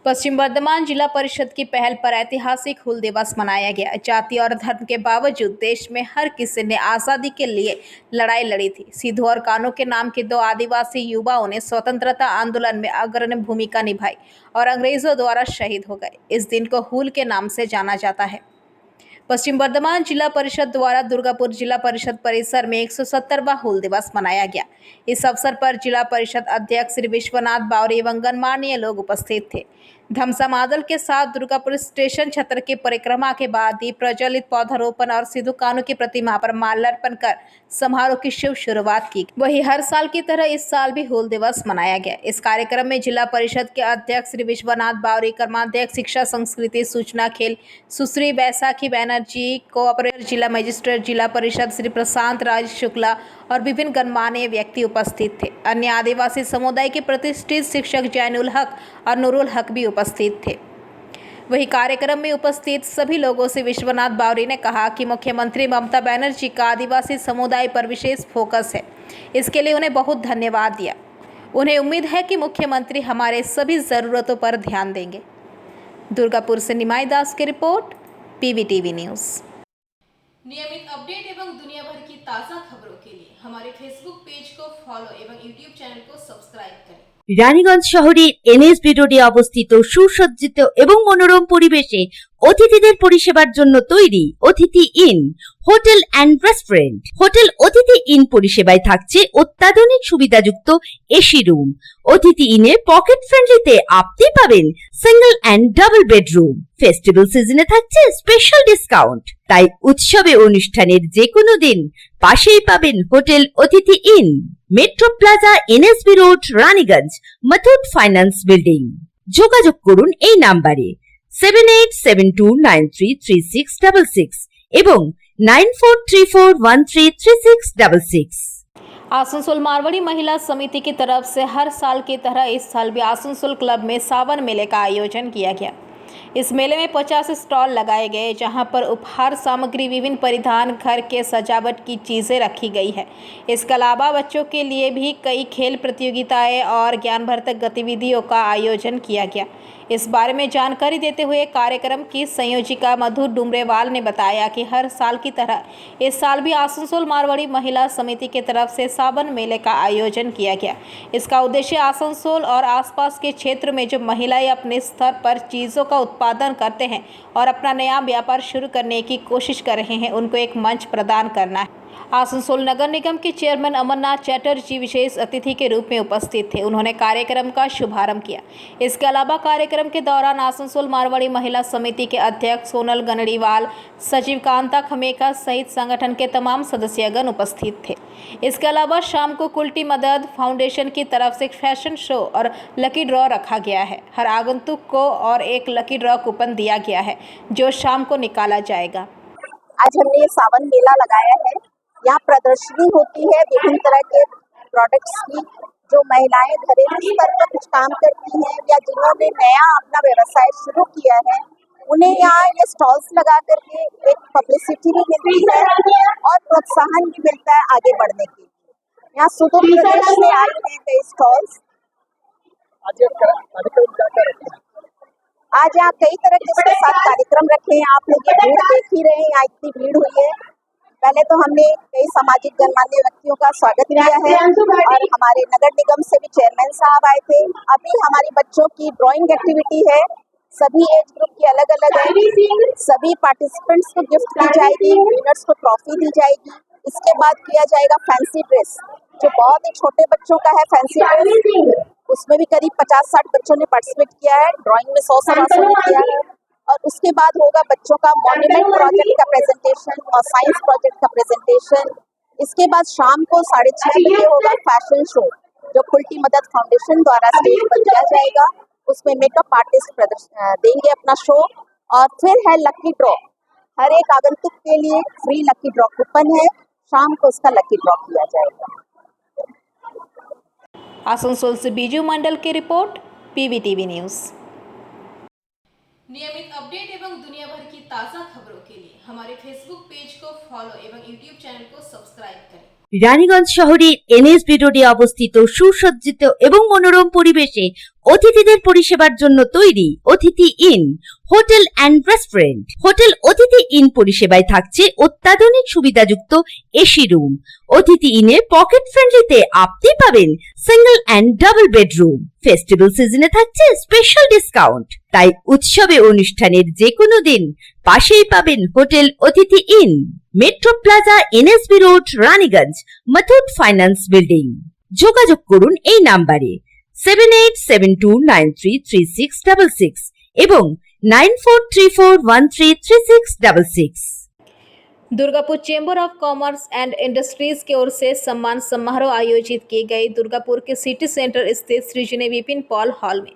Speaker 5: पश्चिम बर्धमान जिला परिषद की पहल पर ऐतिहासिक हूल दिवस मनाया गया। जाति और धर्म के बावजूद देश में हर किसी ने आज़ादी के लिए लड़ाई लड़ी थी। सिद्धू और कानू के नाम के दो आदिवासी युवाओं ने स्वतंत्रता आंदोलन में अग्रणी भूमिका निभाई और अंग्रेजों द्वारा शहीद हो गए। इस दिन को हूल के नाम से जाना जाता है। पश्चिम बर्धमान जिला परिषद द्वारा दुर्गापुर जिला परिषद परिसर में 170वां हूल दिवस मनाया गया। इस अवसर पर जिला परिषद अध्यक्ष श्री विश्वनाथ बावरी एवं गणमान्य लोग उपस्थित थे। धमसा मादल के साथ दुर्गापुर स्टेशन क्षेत्र की परिक्रमा के बाद दीप प्रज्वलित, पौधारोपण और सिद्धू कानू की प्रतिमा पर माल्यार्पण कर समारोह की शुभ शुरुआत की। वही हर साल की तरह इस साल भी हूल दिवस मनाया गया। इस कार्यक्रम में जिला परिषद के अध्यक्ष श्री विश्वनाथ बावरी, कर्माध्यक्ष शिक्षा, संस्कृति, सूचना, खेल सुश्री बैसाखी बैनर्जी, कोऑपरेटर जिला मजिस्ट्रेट जिला परिषद श्री प्रशांत राज शुक्ला और विभिन्न गणमान्य व्यक्ति उपस्थित थे। अन्य आदिवासी समुदाय के प्रतिष्ठित शिक्षक जैनुल हक और नूरुल हक भी उपस्थित थे। वही कार्यक्रम में उपस्थित सभी लोगों से विश्वनाथ बावरी ने कहा कि मुख्यमंत्री ममता बनर्जी का आदिवासी समुदाय पर विशेष फोकस है। इसके लिए उन्हें बहुत धन्यवाद दिया। उन्हें उम्मीद है कि मुख्यमंत्री हमारे सभी ज़रूरतों पर ध्यान देंगे। दुर्गापुर से निमाई दास की रिपोर्ट, पीवीटीवी न्यूज़।
Speaker 14: नियमित अपडेट एवं दुनिया भर की ताज़ा खबरों के लिए हमारे फेसबुक पेज को फॉलो एवं यूट्यूब चैनल को सब्सक्राइब करें।
Speaker 6: রানীগঞ্জ শহরের এনএসবি রোডে অবস্থিত সুসজ্জিত এবং মনোরম পরিবেশে অতিথিদের পরিষেবার জন্য তৈরি অতিথি in hotel and restaurant. Hotel অতিথি ইন পরিষেবায় থাকছে অত্যাধুনিক সুবিধাযুক্ত এসি রুম। অতিথি ইনে পকেট ফ্রেন্ডলিতে আপনি পাবেন single and double bedroom. Festival সিজনে থাকছে স্পেশাল ডিসকাউন্ট। তাই উৎসবে অনুষ্ঠানের যে কোনো দিন পাশেই পাবেন হোটেল অতিথি in, metro plaza, NSB road, Raniganj, Muthoot finance building. যোগাযোগ করুন এই নাম্বারে 7872933666 এবং 9434133666।
Speaker 5: आसनसोल मारवाड़ी महिला समिति की तरफ से हर साल की तरह इस साल भी आसनसोल क्लब में सावन मेले का आयोजन किया गया। इस मेले में 50 स्टॉल लगाए गए, जहां पर उपहार सामग्री, विभिन्न परिधान, घर के सजावट की चीज़ें रखी गई है। इसके अलावा बच्चों के लिए भी कई खेल प्रतियोगिताएं और ज्ञानवर्धक गतिविधियों का आयोजन किया गया। इस बारे में जानकारी देते हुए कार्यक्रम की संयोजिका मधु डुमरेवाल ने बताया कि हर साल की तरह इस साल भी आसनसोल मारवाड़ी महिला समिति की तरफ से सावन मेले का आयोजन किया गया। इसका उद्देश्य आसनसोल और आसपास के क्षेत्र में जो महिलाएं अपने स्तर पर चीज़ों का उत्पादन करते हैं और अपना नया व्यापार शुरू करने की कोशिश कर रहे हैं, उनको एक मंच प्रदान करना है। आसनसोल नगर निगम के चेयरमैन अमरनाथ चटर्जी विशेष अतिथि के रूप में उपस्थित थे। उन्होंने कार्यक्रम का शुभारंभ किया। इसके अलावा कार्यक्रम के दौरान आसनसोल मारवाड़ी महिला समिति के अध्यक्ष सोनल गनड़ीवाल, सचिव कांता खमेका सहित संगठन के तमाम सदस्यगण उपस्थित थे। इसके अलावा शाम को कुल्टी मदद फाउंडेशन की तरफ से फैशन शो और लकी ड्रॉ रखा गया है। हर आगंतुक को और एक लकी ड्रॉ कूपन दिया गया है, जो शाम को निकाला जाएगा।
Speaker 15: आज हमने सावन मेला लगाया है। यहाँ प्रदर्शनी होती है विभिन्न तरह के प्रोडक्ट्स की, जो महिलाएं घरेलू स्तर पर कुछ काम करती हैं या जिन्होंने नया अपना व्यवसाय शुरू किया है, उन्हें यहाँ ये स्टॉल्स लगा करके एक पब्लिसिटी भी मिलती है और प्रोत्साहन भी मिलता है आगे बढ़ने के लिए। यहाँ सुदूर प्रदेश से आए हैं कई स्टॉल्स। आज यहाँ कई तरह के इसके साथ कार्यक्रम रखे हैं। आप लोग ये भीड़ देख ही रहे हैं, यहाँ इतनी भीड़ हुई है। पहले तो हमने कई सामाजिक गणमान्य व्यक्तियों का स्वागत किया है और हमारे नगर निगम से भी चेयरमैन साहब आए थे। अभी हमारी बच्चों की ड्राइंग एक्टिविटी है, सभी एज ग्रुप की अलग अलग है। सभी पार्टिसिपेंट्स को गिफ्ट दी जाएगी, विनर्स को ट्रॉफी दी जाएगी। इसके बाद किया जाएगा फैंसी ड्रेस, जो बहुत ही छोटे बच्चों का है फैंसी ड्रेस। उसमें भी करीब 50-60 बच्चों ने पार्टिसिपेट किया है। ड्राइंग में 100 ने किया है। और उसके बाद होगा बच्चों का मॉन्यूमेंट प्रोजेक्ट का प्रेजेंटेशन और साइंस प्रोजेक्ट का प्रेजेंटेशन। इसके बाद शाम को 6:30 बजे होगा फैशन शो, जो कुल्टी मदद फाउंडेशन द्वारा स्टेज पर किया जाएगा। उसमें मेकअप आर्टिस्ट देंगे अपना शो। और फिर है लकी ड्रॉ। हर एक आगंतुक के लिए फ्री लकी ड्रॉ कूपन है। शाम को उसका लकी ड्रॉ किया जाएगा।
Speaker 5: आसनसोल से बीजू मंडल की रिपोर्ट, PVTV न्यूज़।
Speaker 14: नियमित अपडेट एवं दुनिया भर की ताज़ा खबरों के लिए हमारे फेसबुक पेज को फॉलो एवं यूट्यूब चैनल को सब्सक्राइब करें।
Speaker 6: রানীগঞ্জ শহরের NSB রোডে অবস্থিত সুসজ্জিত এবং মনোরম পরিবেশে অতিথিদের পরিষেবার জন্য তৈরি অতিথি in hotel and restaurant. Hotel অতিথি ইন পরিষেবায় থাকছে অত্যাধুনিক সুবিধাযুক্ত এসি রুম। অতিথি ইনে পকেট ফ্রেন্ডলিতে আপনি পাবেন single and double bedroom. Festival সিজনে থাকছে স্পেশাল ডিসকাউন্ট। তাই উৎসবে অনুষ্ঠানের যে কোনো দিন পাশেই পাবেন হোটেল অতিথি in, metro plaza, NSB road, Raniganj, Muthoot finance building. যোগাযোগ করুন এই নাম্বারে 7872933666 এবং 9434133666।
Speaker 5: Durgapur chamber of commerce and industries की ओर से सम्मान समारोह आयोजित किए गए। दुर्गापुर के सिटी सेंटर स्थित सृजनी विपिन पॉल हॉल में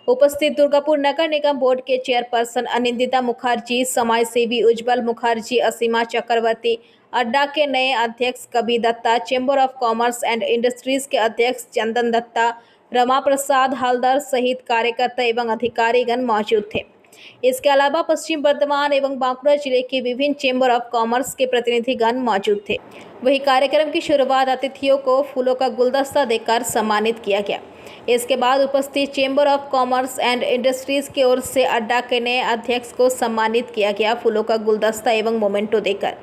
Speaker 5: उपस्थित दुर्गापुर नगर निगम बोर्ड के चेयरपर्सन अनिंदिता मुखर्जी, समाज सेवी उज्जवल मुखर्जी, असीमा चक्रवर्ती, अड्डा के नए अध्यक्ष Kabir Dutta, chamber of commerce and industries के अध्यक्ष चंदन दत्ता, रमा प्रसाद हलदर सहित कार्यकर्ता एवं अधिकारीगण मौजूद थे। इसके अलावा पश्चिम बर्धमान एवं बांकुड़ा जिले के विभिन्न चेंबर ऑफ कॉमर्स के प्रतिनिधिगण मौजूद थे। वही कार्यक्रम की शुरुआत अतिथियों को फूलों का गुलदस्ता देकर सम्मानित किया गया। इसके बाद उपस्थित chamber of commerce and industries की ओर से अड्डा के नए अध्यक्ष को सम्मानित किया गया फूलों का गुलदस्ता एवं मोमेंटो देकर।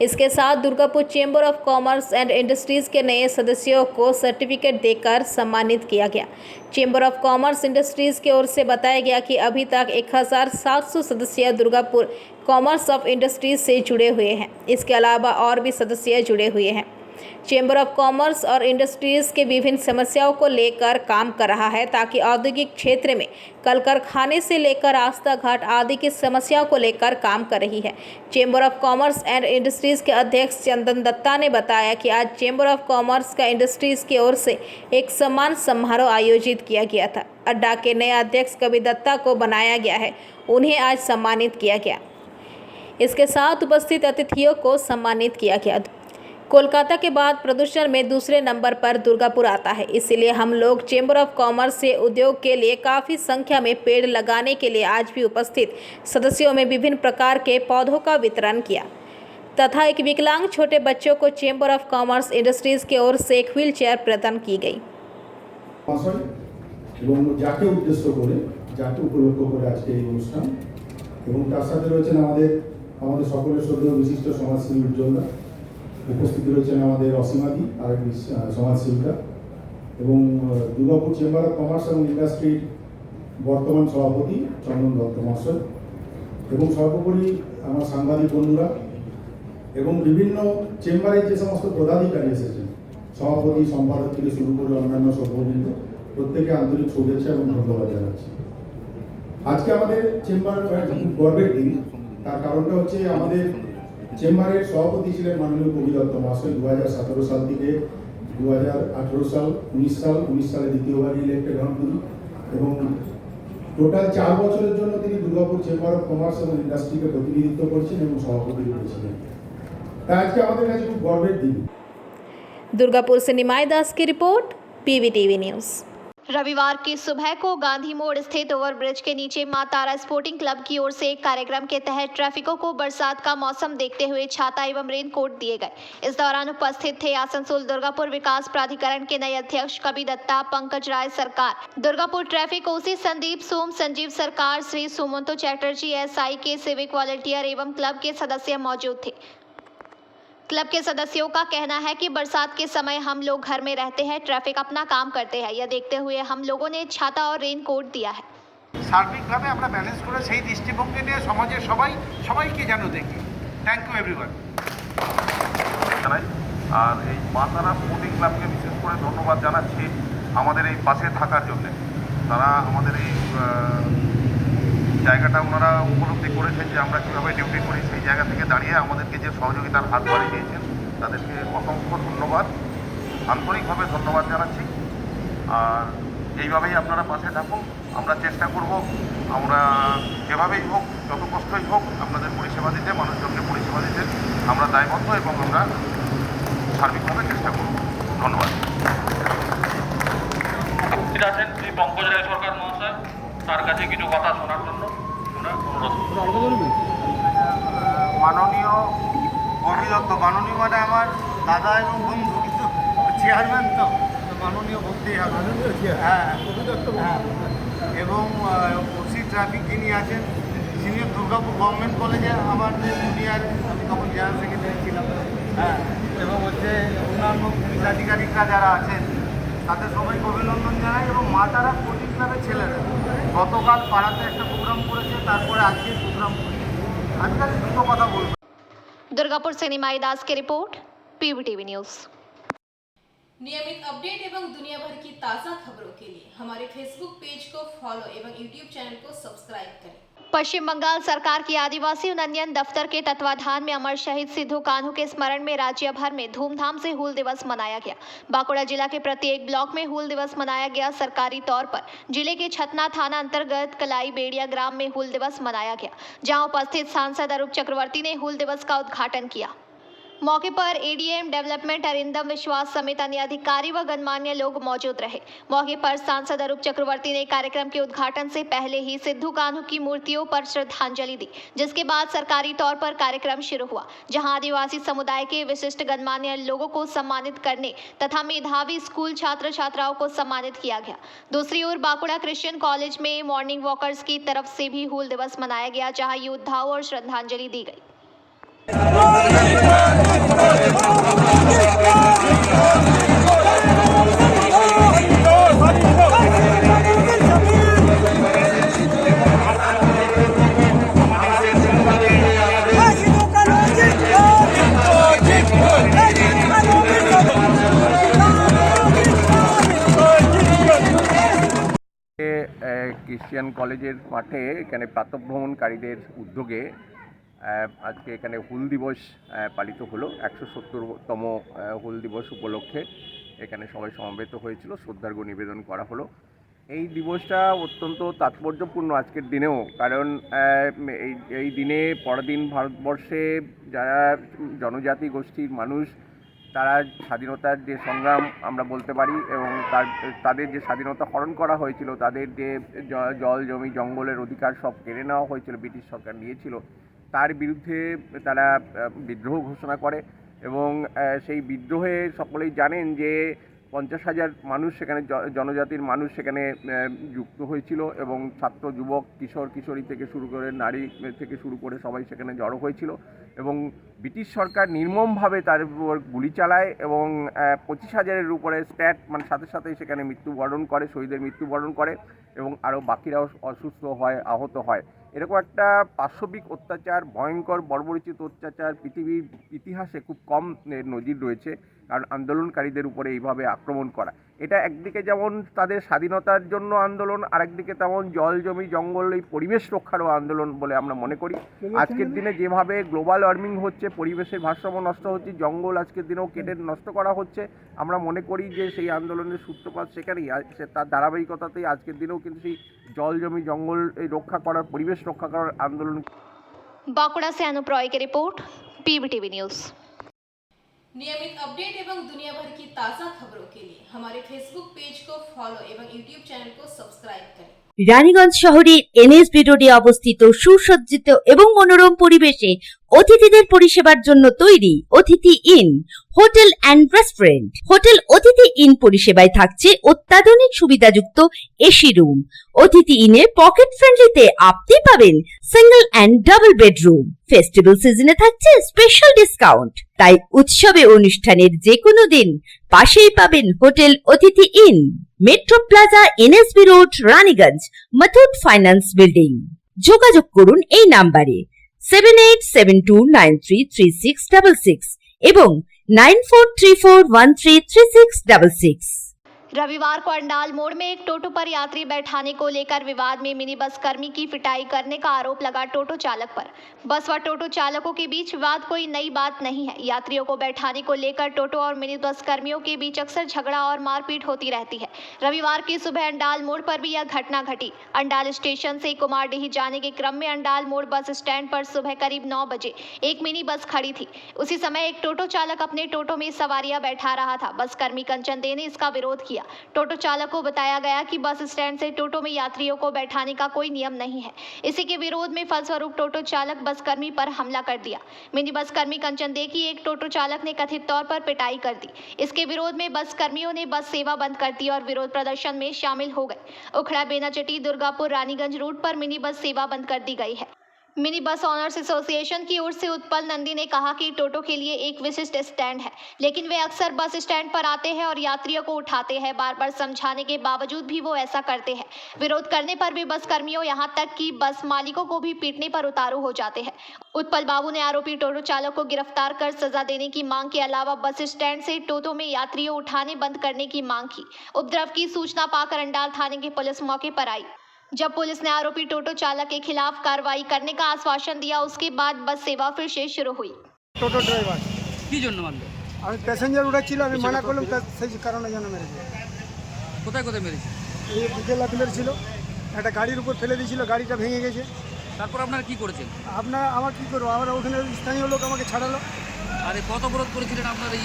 Speaker 5: इसके साथ Durgapur chamber of commerce and industries के नए सदस्यों को सर्टिफिकेट देकर सम्मानित किया गया। चेंबर ऑफ कॉमर्स इंडस्ट्रीज की ओर से बताया गया कि अभी तक 1700 सदस्य दुर्गापुर कॉमर्स ऑफ इंडस्ट्रीज से जुड़े हुए हैं। इसके अलावा और भी सदस्य जुड़े हुए हैं। चेंबर ऑफ कॉमर्स और इंडस्ट्रीज के विभिन्न समस्याओं को लेकर काम कर रहा है, ताकि औद्योगिक क्षेत्र में कल कारखाने से लेकर आस्था घाट आदि की समस्याओं को लेकर काम कर रही है। Chamber of commerce and industries के अध्यक्ष चंदन दत्ता ने बताया कि आज चेंबर ऑफ कॉमर्स का इंडस्ट्रीज की ओर से एक सम्मान समारोह आयोजित किया गया था। अड्डा के नए अध्यक्ष कबीर दत्ता को बनाया गया है, उन्हें आज सम्मानित किया गया। इसके साथ उपस्थित अतिथियों को सम्मानित किया गया। कोलकाता के बाद प्रदूषण में दूसरे नंबर पर दुर्गापुर आता है। इसीलिए हम लोग चेंबर ऑफ कॉमर्स से उद्योग के लिए काफ़ी संख्या में पेड़ लगाने के लिए आज भी उपस्थित सदस्यों में विभिन्न प्रकार के पौधों का वितरण किया तथा एक विकलांग छोटे बच्चों को चेंबर ऑफ कॉमर्स इंडस्ट्रीज की ओर से एक व्हील चेयर प्रदान की गई।
Speaker 16: এবং যাকে উদ্দেশ্য করে যাকে উপলক্ষ করে আজকে এই অনুষ্ঠান এবং তার সাথে রয়েছেন আমাদের সকলের শ্রদ্ধেয় বিশিষ্ট সমাজসেবী উজ্জ্বলদা, উপস্থিত রয়েছেন আমাদের অসীমাদি আরেক সমাজসেবিকা এবং দুর্গাপুর চেম্বার অফ কমার্স এবং ইন্ডাস্ট্রির বর্তমান সভাপতি চন্দন দত্ত মহাশয় এবং সর্বোপরি আমার সাংবাদিক বন্ধুরা এবং বিভিন্ন চেম্বারের যে সমস্ত পদাধিকারী এসেছেন, সভাপতি সম্পাদক থেকে শুরু করে অন্যান্য সভ্যবৃন্দ, প্রত্যেকে আন্তরিক শুভেচ্ছা এবং ধন্যবাদ জানাচ্ছি। আজকে আমাদের চেম্বার খুব গর্বের দিন। তার কারণটা হচ্ছে আমাদের চেম্বারের সভাপতি ছিলেন মাননীয় কবি দত্ত মহাশয় 2017 সাল থেকে 2018 সাল 19 সালে দ্বিতীয়বার ইলেক্টেড হন তিনি এবং টোটাল 4 বছরের জন্য তিনি দুর্গাপুর চেম্বার অফ কমার্স এবং ইন্ডাস্ট্রিকে প্রতিনিধিত্ব করছেন এবং সভাপতি ছিলেন। তাই আজকে আমাদের কাছে খুব গর্বের দিন।
Speaker 5: दुर्गापुर से निमाई दास की रिपोर्ट, PVTV न्यूज़।
Speaker 1: रविवार की सुबह को गांधी मोड़ स्थित ओवरब्रिज के नीचे मां तारा स्पोर्टिंग क्लब की ओर से एक कार्यक्रम के तहत ट्रैफिकों को बरसात का मौसम देखते हुए छाता एवं रेनकोट दिए गए। इस दौरान उपस्थित थे आसनसोल दुर्गापुर विकास प्राधिकरण के नए अध्यक्ष कवि दत्ता, पंकज राय सरकार, दुर्गापुर ट्रैफिक ओसी संदीप सोम, संजीव सरकार, श्री सुमंतो चैटर्जी SI के सिविक वॉलंटियर एवं क्लब के सदस्य मौजूद थे। क्लब के सदस्यों का कहना है कि बरसात के समय हम लोग घर में रहते हैं, ट्रैफिक अपना काम करते हैं। यह देखते हुए हम लोगों ने छाता और रेनकोट दिया है।
Speaker 11: সার্বিকভাবে আমরা ব্যালেন্স করে সেই দৃষ্টিভঙ্গি নিয়ে সমাজের সবাইকে যেন দেখি। Thank you everyone.
Speaker 17: জানাই আর এই মা তারা স্পোর্টিং ক্লাবকে বিশেষ করে ধন্যবাদ জানাচ্ছি আমাদের এই পাশে থাকার জন্য। তারা আমাদের এই জায়গাটা ওনারা উপলব্ধি করেছেন যে আমরা কীভাবে ডিউটি করি, সেই জায়গা থেকে দাঁড়িয়ে আমাদেরকে যে সহযোগিতার হাত বাড়িয়ে দিয়েছেন তাদেরকে অসংখ্য ধন্যবাদ, আন্তরিকভাবে ধন্যবাদ জানাচ্ছি। আর এইভাবেই আপনারা পাশে থাকুন। আমরা চেষ্টা করব আমরা যেভাবেই হোক, যত কষ্টই হোক আপনাদের পরিষেবা দিতে, মানুষজনকে পরিষেবা দিতে আমরা দায়বদ্ধ এবং আমরা সার্বিকভাবে চেষ্টা করব। ধন্যবাদ। আছেন শ্রী পঙ্কজ রায় সরকার মহাশয়, তার কাছে কিছু কথা শোনার জন্য
Speaker 11: মাননীয় কবি দত্ত, মাননীয় মানে আমার দাদা এবং বন্ধু, কিন্তু চেয়ারম্যান তো মাননীয় বলতেই হবে। হ্যাঁ, কবি দত্ত এবং ওসি ট্রাফিক যিনি আছেন, সিনিয়র দুর্গাপুর গভর্নমেন্ট কলেজে আমার যে জুনিয়র, আমি তখন জেনারেল সেক্রেটারি ছিলাম। হ্যাঁ, এবং হচ্ছে অন্যান্য পুলিশ আধিকারিকরা যারা আছেন তাদের সবাইকে অভিনন্দন জানাই। এবং মা তারা স্পোর্টিং ক্লাবের ছেলেরা গতকাল পাড়াতে একটা প্রোগ্রাম করেছে, তারপরে আজকে প্রোগ্রাম করেছে। আমি তাদের দুটো কথা বলবো।
Speaker 1: दुर्गापुर से निमाई दास की रिपोर्ट, PVTV न्यूज़।
Speaker 14: नियमित अपडेट एवं दुनिया भर की ताज़ा खबरों के लिए हमारे फेसबुक पेज को फॉलो एवं यूट्यूब चैनल को सब्सक्राइब करें। पश्चिम बंगाल सरकार की आदिवासी उन्नयन दफ्तर के तत्वाधान में अमर शहीद सिद्धू कान्हू के स्मरण में राज्य भर में धूमधाम से हूल दिवस मनाया गया। बांकुड़ा जिला के प्रत्येक ब्लॉक में हूल दिवस मनाया गया। सरकारी तौर पर जिले के छतना थाना अंतर्गत कलाई बेड़िया ग्राम में हूल दिवस मनाया गया, जहां उपस्थित सांसद अरूप चक्रवर्ती ने हूल दिवस का उद्घाटन किया। मौके पर ADM डेवलपमेंट अरिंदम विश्वास समेत अन्य अधिकारी व गणमान्य लोग मौजूद रहे। मौके पर सांसद अरूप चक्रवर्ती ने कार्यक्रम के उद्घाटन से पहले ही सिद्धू कान्हू की मूर्तियों पर श्रद्धांजलि दी, जिसके बाद सरकारी तौर पर कार्यक्रम शुरू हुआ, जहां आदिवासी समुदाय के विशिष्ट गणमान्य लोगों को सम्मानित करने तथा मेधावी स्कूल छात्र छात्राओं को सम्मानित किया गया। दूसरी ओर बांकुड़ा क्रिश्चियन कॉलेज में मॉर्निंग वॉकर्स की तरफ से भी हूल दिवस मनाया गया, जहाँ योद्धाओं और श्रद्धांजलि दी गई।
Speaker 17: ক্রিশ্চিয়ান কলেজের মাঠে এখানে প্রাতঃভ্রমণকারীদের উদ্যোগে আজকে এখানে হুল দিবস পালিত হলো। 170তম হুল দিবস উপলক্ষে এখানে সবাই সমবেত হয়েছিল, শ্রদ্ধার্ঘ্য নিবেদন করা হলো। এই দিবসটা অত্যন্ত তাৎপর্যপূর্ণ আজকের দিনেও, কারণ এই দিনে পরদিন ভারতবর্ষে যারা জনজাতি গোষ্ঠীর মানুষ
Speaker 11: তারা স্বাধীনতার যে সংগ্রাম আমরা বলতে পারি এবং তাদের যে স্বাধীনতা হরণ করা হয়েছিল, তাদের যে জল জমি জঙ্গলের অধিকার সব কেড়ে নেওয়া হয়েছিল, ব্রিটিশ সরকার নিয়েছিল, তার বিরুদ্ধে তারা বিদ্রোহ ঘোষণা করে এবং সেই বিদ্রোহে সকলেই জানেন যে 50,000 মানুষ সেখানে জনজাতির মানুষ সেখানে যুক্ত হয়েছিল এবং ছাত্র যুবক কিশোর কিশোরী থেকে শুরু করে নারী থেকে শুরু করে সবাই সেখানে জড়ো হয়েছিল এবং ব্রিটিশ সরকার নির্মমভাবে তার উপর গুলি চালায় এবং 25,000-এর উপরে স্ট্যাট মানে সাথে সাথেই সেখানে মৃত্যুবরণ করে, শহীদের মৃত্যুবরণ করে এবং আরও বাকিরাও অসুস্থ হয়, আহত হয়। এরকম একটা পাশবিক অত্যাচার, ভয়ঙ্কর বর্বরোচিত অত্যাচার পৃথিবীর ইতিহাসে খুব কম নজির রয়েছে, কারণ আন্দোলনকারীদের উপরে এইভাবে আক্রমণ করা, এটা একদিকে যেমন তাদের স্বাধীনতার জন্য আন্দোলন, আরেকদিকে তেমন জল জমি জঙ্গল এই পরিবেশ রক্ষারও আন্দোলন বলে আমরা মনে করি। আজকের দিনে যেভাবে গ্লোবাল ওয়ার্মিং হচ্ছে, পরিবেশের ভারসাম্য নষ্ট হচ্ছে, জঙ্গল আজকের দিনেও কেটে নষ্ট করা হচ্ছে, আমরা মনে করি যে সেই আন্দোলনের সূত্রপাত সেখানেই, তার ধারাবাহিকতাতেই আজকের দিনেও কিন্তু সেই জল জমি জঙ্গল এই রক্ষা করার, পরিবেশ রক্ষা করার আন্দোলন।
Speaker 1: बांकुड़ा से अनुप रॉय की रिपोर्ट, PBTV न्यूज़।
Speaker 14: नियमित अपडेट एवं दुनिया भर की ताज़ा खबरों के लिए हमारे फेसबुक पेज को फॉलो एवं यूट्यूब चैनल को सब्सक्राइब करें।
Speaker 6: রানীগঞ্জ শহরের NSB রোডে অবস্থিত সুসজ্জিত এবং মনোরম পরিবেশে অতিথিদের পরিষেবার জন্য তৈরি অতিথি in hotel and restaurant. Hotel অতিথি ইন পরিষেবায় থাকছে অত্যাধুনিক সুবিধাযুক্ত এসি রুম। অতিথি ইনে পকেট ফ্রেন্ডলিতে আপনি পাবেন single and double bedroom. Festival সিজনে থাকছে স্পেশাল ডিসকাউন্ট, তাই উৎসবে অনুষ্ঠানের যে কোনো দিন পাশেই পাবেন হোটেল অতিথি in, metro plaza, NSB road, Raniganj, Muthoot finance building. যোগাযোগ করুন এই নাম্বারে 7872933666 এবং 9434133666।
Speaker 1: रविवार को अंडाल मोड़ में एक टोटो पर यात्री बैठाने को लेकर विवाद में मिनी बस कर्मी की पिटाई करने का आरोप लगा टोटो चालक पर। बस व टोटो चालकों के बीच विवाद कोई नई बात नहीं है। यात्रियों को बैठाने को लेकर टोटो और मिनी बस कर्मियों के बीच अक्सर झगड़ा और मारपीट होती रहती है। रविवार की सुबह अंडाल मोड़ पर भी यह घटना घटी। अंडाल स्टेशन से कुमारडीही जाने के क्रम में अंडाल मोड़ बस स्टैंड पर सुबह करीब 9 बजे एक मिनी बस खड़ी थी। उसी समय एक टोटो चालक अपने टोटो में सवारियां बैठा रहा था। बस कर्मी कंचन दे ने इसका विरोध किया। टोटो चालक को बताया गया कि बस स्टैंड से टोटो में यात्रियों को बैठाने का कोई नियम नहीं है। इसी के विरोध में फलस्वरूप टोटो चालक बस कर्मी पर हमला कर दिया। मिनी बस कर्मी कंचन दे की एक टोटो चालक ने कथित तौर पर पिटाई कर दी। इसके विरोध में बस कर्मियों ने बस सेवा बंद कर दी और विरोध प्रदर्शन में शामिल हो गए। उखड़ा बेनाचटी दुर्गापुर रानीगंज रूट पर मिनी बस सेवा बंद कर दी गई है। मिनी बस ऑनर्स एसोसिएशन की ओर से उत्पल नंदी ने कहा कि टोटो के लिए एक विशिष्ट स्टैंड है, लेकिन वे अक्सर बस स्टैंड पर आते हैं और यात्रियों को उठाते हैं। बार बार समझाने के बावजूद भी वो ऐसा करते हैं। विरोध करने पर भी बस कर्मियों यहाँ तक कि बस मालिकों को भी पीटने पर उतारू हो जाते हैं। उत्पल बाबू ने आरोपी टोटो चालक को गिरफ्तार कर सजा देने की मांग के अलावा बस स्टैंड से टोटो में यात्रियों उठाने बंद करने की मांग की। उपद्रव की सूचना पाकर अंडाल थाने की पुलिस मौके पर आई। जब पुलिस ने आरोपी टोटो चालक के खिलाफ कार्रवाई करने का आश्वासन दिया, उसके बाद बस सेवा फिर से शुरू हुई।
Speaker 3: টোটো ড্রাইভার
Speaker 18: কি জন্য মারলো?
Speaker 3: আমি প্যাসেঞ্জার উঠাচ্ছিল, আমি মানা করলাম, তার সেই কারণে যেন মেরেছে।
Speaker 18: কোথায় কোথায় মেরেছে?
Speaker 3: এই বুকে লাথি মেরেছিল, একটা গাড়ির উপর ফেলে দিয়েছিল, গাড়িটা ভেঙে গেছে।
Speaker 18: তারপর আপনারা কি করেছেন?
Speaker 3: আমার কি করবো, আমরা ওখানে স্থানীয় লোক আমাকে ছাড়ালো।
Speaker 18: আরে কত অবরোধ করেছিলেন আপনারা?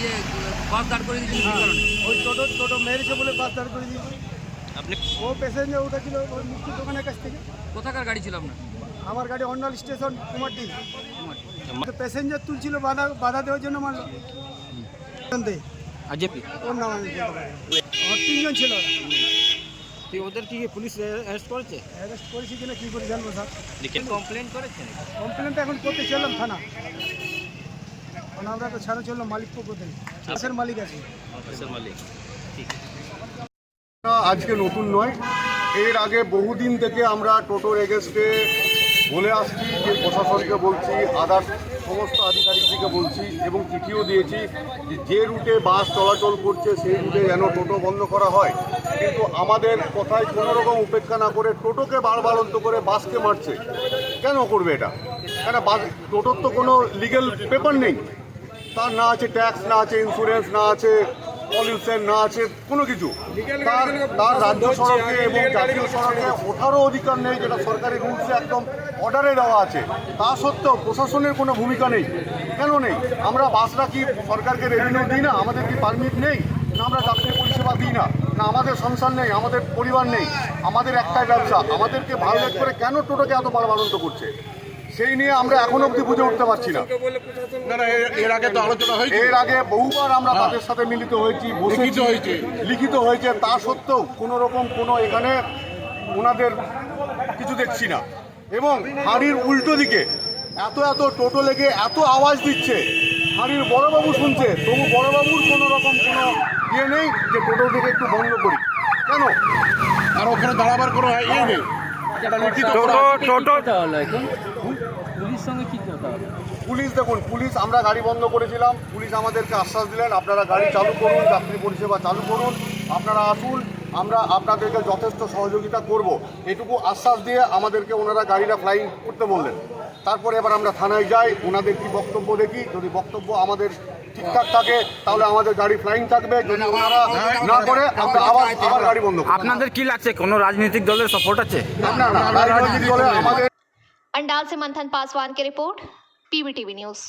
Speaker 18: বাস দাঁড় করে দিয়েছিলেন কি কারণে?
Speaker 3: ওই টোটো মেরেছে বলে বাস দাঁড় করে দিয়েছে।
Speaker 18: আপনি
Speaker 3: ও প্যাসেঞ্জার উঠেছিল ওই মুক্তি দোকানের কাছ থেকে।
Speaker 18: কোথাকার গাড়ি ছিল আপনার?
Speaker 3: আমার গাড়ি অন্ডাল স্টেশন কুমারডি। প্যাসেঞ্জার তুলছিল, বাধা দেওয়ার জন্য মারলো।
Speaker 18: আজেপি
Speaker 3: ওর নাম আমি বলতে পারি না। আমার 3 জন ছিল।
Speaker 18: ওদের কি পুলিশ অ্যারেস্ট করেছে?
Speaker 3: অ্যারেস্ট করেছি কিনা কি করে জানবো স্যার?
Speaker 18: লিখিত কমপ্লেন করেছেন?
Speaker 3: কমপ্লেনটা এখন করতে চললাম থানা। আমরা তো ছাড়া চললাম মালিক পক্ষ থেকে। বাসের মালিক আছে।
Speaker 18: বাসের মালিক, ঠিক।
Speaker 17: আজকে নতুন নয়, এর আগে বহুদিন থেকে আমরা টোটোর এগেনস্টে বলে আসছি, যে প্রশাসনকে বলছি, আদার্স সমস্ত আধিকারিকদেরকে বলছি এবং চিঠিও দিয়েছি যে রুটে বাস চলাচল করছে সেই রুটে যেন টোটো বন্ধ করা হয়। কিন্তু আমাদের কথায় কোনো রকম উপেক্ষা না করে টোটোকে বারবারন্ত করে বাসকে মারছে। কেন করবে এটা? কেন বাস টোটোর তো কোনো লিগ্যাল পেপার নেই, তার না আছে ট্যাক্স, না আছে ইন্স্যুরেন্স, না আছে পলিউশন, না আছে কোনো কিছু। তার রাজ্য সড়কে এবং জাতীয় সড়কে ওঠারও অধিকার নেই, যেটা সরকারি রুলসে একদম অর্ডারে দেওয়া আছে। তা সত্ত্বেও প্রশাসনের কোনো ভূমিকা নেই। কেন নেই? আমরা বাসরা কি সরকারকে রেভিনিউ দিই না? আমাদের কি পারমিট নেই? না আমরা যাত্রী পরিষেবা দিই না? না আমাদের সংসার নেই, আমাদের পরিবার নেই, আমাদের একটাই ব্যবসা? আমাদেরকে ভায়োলেট করে কেন টোটোকে এত বাড়াবাড়ন্ত করছে, সেই নিয়ে আমরা এখন অবধি বুঝে উঠতে পারছি না।
Speaker 9: এর আগে তো আলোচনা হয়েছে,
Speaker 17: এর আগে বহুবার আমরা তাদের সাথে মিলিত হয়েছি, লিখিত হয়েছে, তা সত্ত্বেও কোনো রকম কোনো এখানে ওনাদের কিছু দেখছি না। এবং হাঁড়ির উল্টো দিকে এত টোটো লেগে এত আওয়াজ দিচ্ছে, হাঁড়ির বড়বাবু শুনছে, তবু বড়বাবুর কোনো রকম কোনো ইয়ে নেই যে টোটো থেকে একটু বন্ধ করি। কেন?
Speaker 9: আর ওখানে দাঁড়াবার কোনো ইয়ে নেই।
Speaker 17: পুলিশ দেখুন, পুলিশ আমরা গাড়ি বন্ধ করেছিলাম, পুলিশ আমাদেরকে আশ্বাস দিলেন আপনারা গাড়ি চালু করুন, যাত্রী পরিষেবা চালু করুন, আপনারা আসুন, আমরা আপনাদেরকে যথেষ্ট সহযোগিতা করব, এটুকু আশ্বাস দিয়ে আমাদেরকে ওনারা গাড়িটা ফ্লাইং করতে বললেন। তারপরে এবার আমরা থানায় যাই, ওনাদের কি বক্তব্য দেখি, যদি বক্তব্য আমাদের ঠিকঠাক থাকে তাহলে আমাদের গাড়ি ফ্লাইং থাকবে, যদি ওনারা না করে আমরা আবার গাড়ি বন্ধ করব।
Speaker 18: আপনাদের কি লাগছে, কোনো রাজনৈতিক দলের সাপোর্ট আছে?
Speaker 17: না, রাজনৈতিক দলে আমাদের।
Speaker 1: अंडाल से मंथन पासवान की रिपोर्ट, पीवीटीवी न्यूज।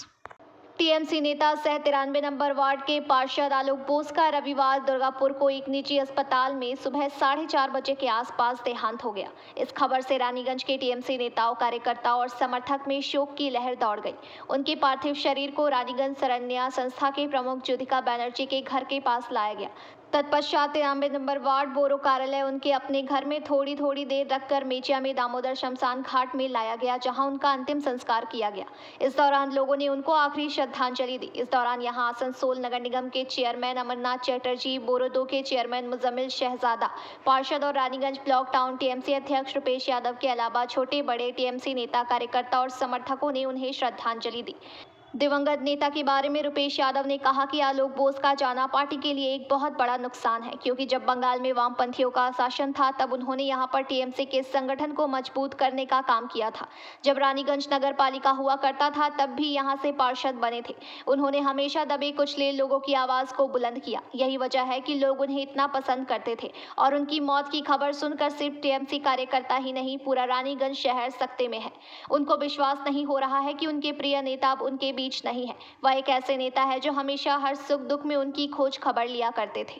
Speaker 1: टीएमसी नेता सह 93 नंबर वार्ड के पार्षद आलोक बोस का रविवार दुर्गापुर को एक निजी अस्पताल में सुबह 4:30 बजे के आसपास देहांत हो गया। इस खबर से रानीगंज के टीएमसी नेताओं, कार्यकर्ताओं और समर्थक में शोक की लहर दौड़ गई। उनके पार्थिव शरीर को रानीगंज सरन्या संस्था के प्रमुख ज्योतिका बनर्जी के घर के पास लाया गया। तत्पश्चात 93 नंबर वार्ड बोरो कार्यालय उनके अपने घर में थोड़ी देर रखकर मेचिया में दामोदर शमशान घाट में लाया गया, जहां उनका अंतिम संस्कार किया गया। इस दौरान लोगों ने उनको आखिरी श्रद्धांजलि दी। इस दौरान यहां आसनसोल नगर निगम के चेयरमैन अमरनाथ चटर्जी, बोरो 2 के चेयरमैन मुजम्मिल शहजादा, पार्षद और रानीगंज ब्लॉक टाउन टीएमसी अध्यक्ष रुपेश यादव के अलावा छोटे बड़े टीएमसी नेता, कार्यकर्ता और समर्थकों ने उन्हें श्रद्धांजलि दी। दिवंगत नेता के बारे में रुपेश यादव ने कहा कि आलोक बोस का जाना पार्टी के लिए एक बहुत बड़ा नुकसान है, क्योंकि जब बंगाल में वामपंथियों का शासन था तब उन्होंने यहां पर टीएमसी के संगठन को मजबूत करने का काम किया था। जब रानीगंज नगर पालिका हुआ करता था तब भी यहां से पार्षद बने थे। उन्होंने हमेशा दबे कुचले लोगों की आवाज को बुलंद किया। यही वजह है कि लोग उन्हें इतना पसंद करते थे और उनकी मौत की खबर सुनकर सिर्फ टीएमसी कार्यकर्ता ही नहीं, पूरा रानीगंज शहर सकते में है। उनको विश्वास नहीं हो रहा है कि उनके प्रिय नेता अब उनके बीच नहीं है। वह एक ऐसे नेता है जो हमेशा हर सुख दुख में उनकी खोज खबर लिया करते थे।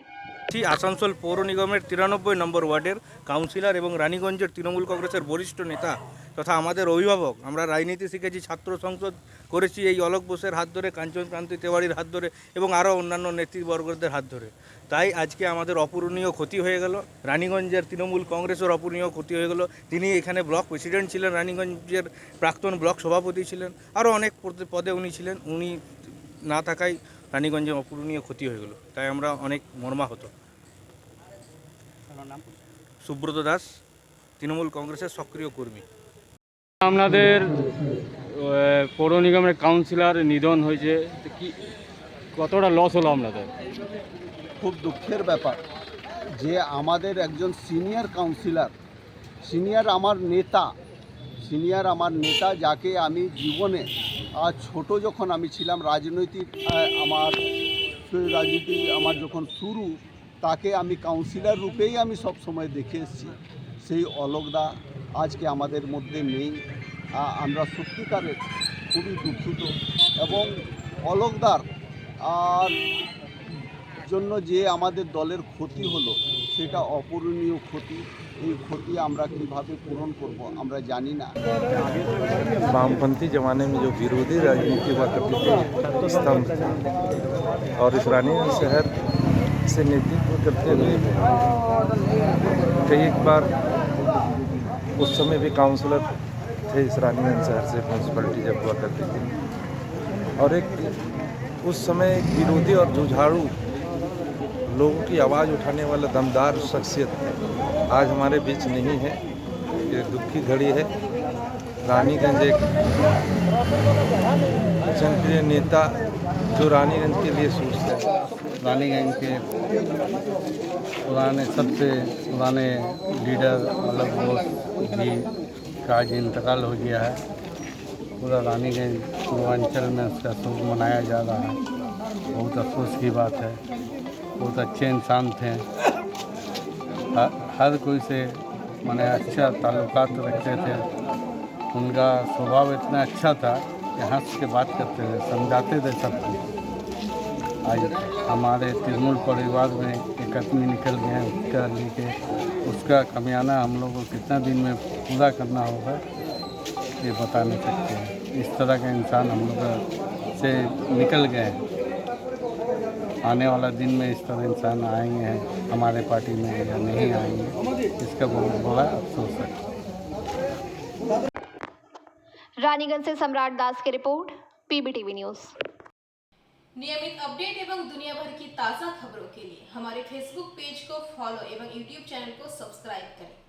Speaker 19: आसानसोल पौर निगमेर 93 नम्बर वार्डर काउंसिलर और रानीगंजेर तृणमूल कांग्रेसের বরিষ্ঠ নেতা তথা আমাদের অভিভাবক, আমরা রাজনীতি শিখেছি, ছাত্র সংসদ করেছি এই অলোক বোসের হাত ধরে, কাঞ্চন ক্রান্তি তেওয়ারির হাত ধরে এবং আরও অন্যান্য নেতৃবর্গদের হাত ধরে। তাই আজকে আমাদের অপূরণীয় ক্ষতি হয়ে গেল। রানীগঞ্জের তৃণমূল কংগ্রেসের অপূরণীয় ক্ষতি হয়ে গেল। তিনি এখানে ব্লক প্রেসিডেন্ট ছিলেন, রানীগঞ্জের প্রাক্তন ব্লক সভাপতি ছিলেন, আরও অনেক পদে উনি ছিলেন। উনি না থাকায় রানীগঞ্জের অপূরণীয় ক্ষতি হয়ে গেল। তাই আমরা অনেক মর্মাহত। সুব্রত দাস, তৃণমূল কংগ্রেসের সক্রিয় কর্মী।
Speaker 20: আমাদের পৌর নিগমের কাউন্সিলর নিধন হয়েছে, কি কতটা লস হলো আপনাদের?
Speaker 13: খুব দুঃখের ব্যাপার যে আমাদের একজন সিনিয়র কাউন্সিলর, সিনিয়র আমার নেতা যাকে আমি জীবনে ছোট যখন আমি ছিলাম রাজনীতি আমার যখন শুরু, তাকে আমি কাউন্সিলর রূপেই আমি সব সময় দেখে এসেছি। সেই অলোকদা আজকে আমাদের মধ্যে নেই। আমরা সত্যিকারের খুবই দুঃখিত এবং অলোকদার আর জন্য যে আমাদের দলের ক্ষতি হলো সেটা অপূরণীয় ক্ষতি। এই ক্ষতি আমরা কিভাবে পূরণ করব আমরা জানি না।
Speaker 21: वामपंथी ज़माने में जो विरोधी राजनीति हुआ करती थी स्तंभ थे, और इस रानीगंज शहर से नेतृत्व करते हुए कई एक बार उस समय भी काउंसलर थे इस रानीगंज शहर से, म्यूनसिपलिटी जब हुआ करती थी, और एक उस समय एक विरोधी और जुझारू लोगों की आवाज़ उठाने वाला दमदार शख्सियत आज हमारे बीच नहीं है। ये दुख की घड़ी है। रानीगंज एक जनप्रिय नेता जो रानीगंज के लिए सोचते हैं।
Speaker 22: रानीगंज के सबसे पुराने लीडर आलोक बोस जी का आज इंतकाल हो गया है। पूरा रानीगंज पूर्वांचल में उसका शोक मनाया जा रहा है। बहुत अफसोस की बात है। बहुत अच्छे इंसान थे, हर कोई से माने अच्छा ताल्लुकात रखते थे। उनका स्वभाव इतना अच्छा था कि हंस के बात करते थे, समझाते थे सबको। आज हमारे तृणमूल परिवार में एक आदमी निकल गए, उसका लेके उसका कमियाना हम लोग को कितना दिन में पूरा करना होगा ये बता नहीं सकते हैं। इस तरह के इंसान हम लोग से निकल गए। आने वाला दिन में इस तरह इंसान आएंगे हैं हमारे पार्टी में या नहीं आएंगे, इसका बहुत बड़ा अफसोस है।
Speaker 1: रानीगंज से सम्राट दास की रिपोर्ट, पीबीटीवी न्यूज़।
Speaker 14: नियमित अपडेट एवं दुनिया भर की ताज़ा खबरों के लिए हमारे फेसबुक पेज को फॉलो एवं यूट्यूब चैनल को सब्सक्राइब करें।